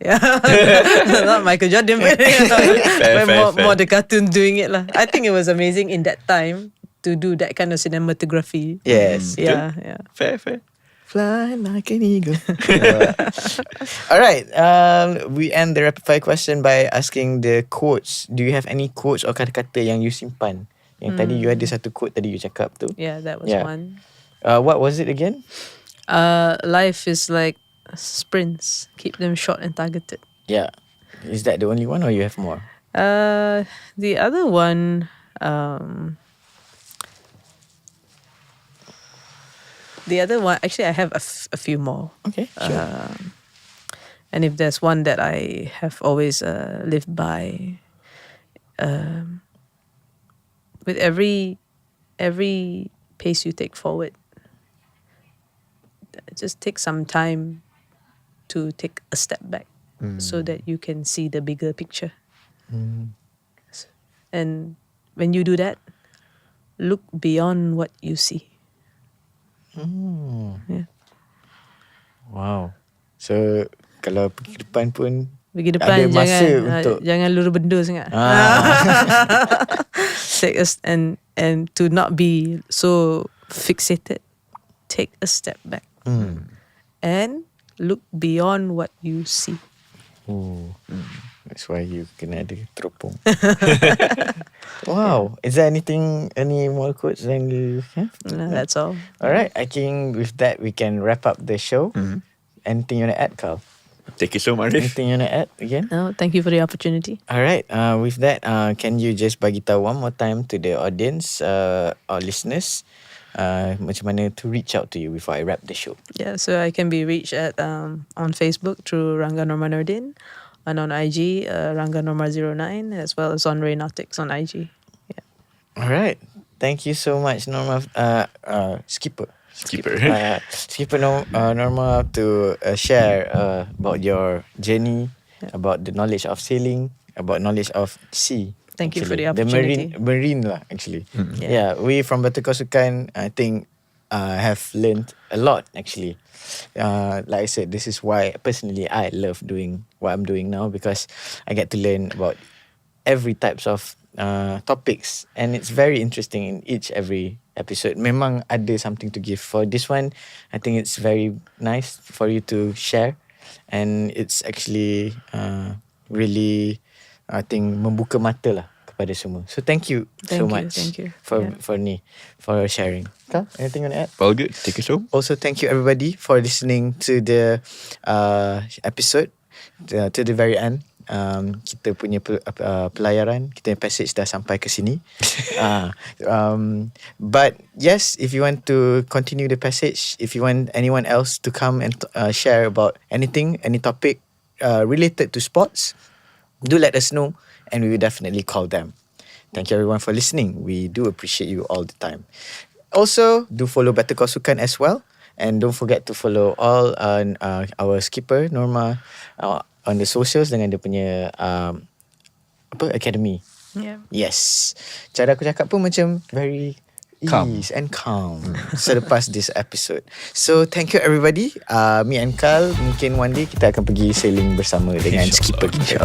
Not Michael Jordan, but Fair. more the cartoon doing it lah. I think it was amazing in that time to do that kind of cinematography. Yes. Yeah. Fair. Fly like an eagle. Alright, we end the rapid fire question by asking the quotes. Do you have any quotes or kata-kata yang you simpan? Yang tadi you ada satu quote tadi you cakap tu. Yeah, that was Yeah. one. What was it again? Life is like sprints. Keep them short and targeted. Yeah. Is that the only one or you have more? The other one, actually, I have a few more. Okay, sure. And if there's one that I have always lived by, with every pace you take forward, just take some time to take a step back so that you can see the bigger picture. And when you do that, look beyond what you see. Yeah. Wow. So kalau pergi depan pun Pergi depan, ada masa untuk jangan luru benda sangat. Take us and to not be so fixated. Take a step back and look beyond what you see. That's why you kena ada teropong. Wow. Is there any more quotes than you have? No, that's all. Alright, I think with that we can wrap up the show. Anything you want to add, Carl? Take it so, Marif. Anything you want to add again? No, thank you for the opportunity. Alright, with that, can you just bagi tahu one more time to the audience, or listeners, macam mana to reach out to you before I wrap the show? Yeah, so I can be reached at on Facebook through Ranga Norma Noordin, and on IG Ranga Norma 09, as well as on Raynautics on IG. Yeah. Alright, thank you so much, Norma. Skipper Norma, to share about your journey, about the knowledge of sailing, about knowledge of sea. Thank you for actually. the opportunity. The marine lah, actually. Yeah. We from Betul Sukan, I think, have learned a lot, actually. Like I said, this is why personally I love doing what I'm doing now, because I get to learn about every types of topics, and it's very interesting in every episode. Memang ada something to give. For this one, I think it's very nice for you to share, and it's actually really, I think, membuka mata lah kepada semua. So thank you so much for sharing. Kak, anything you want to add? All good. Take it so. Also, thank you everybody for listening to the episode to the very end. Kita punya pelayaran, kita punya passage dah sampai ke sini. But yes, if you want to continue the passage, if you want anyone else to come and share about anything, any topic related to sports, do let us know, and we will definitely call them. Thank you everyone for listening. We do appreciate you all the time. Also, do follow Better Call Sukan as well, and don't forget to follow all our skipper Norma on the socials dengan dia punya academy. Yeah. Yes. Cara aku cakap pun macam very Calm. ease and calm selepas this episode. So thank you everybody. Me and Carl, mungkin one day kita akan pergi sailing bersama dengan skipper kita.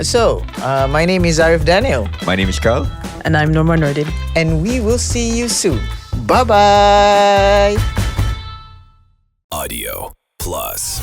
So my name is Arif Daniel, My name is Carl. And I'm Norma Noordin. and we will see you soon. Bye bye. Audio Plus.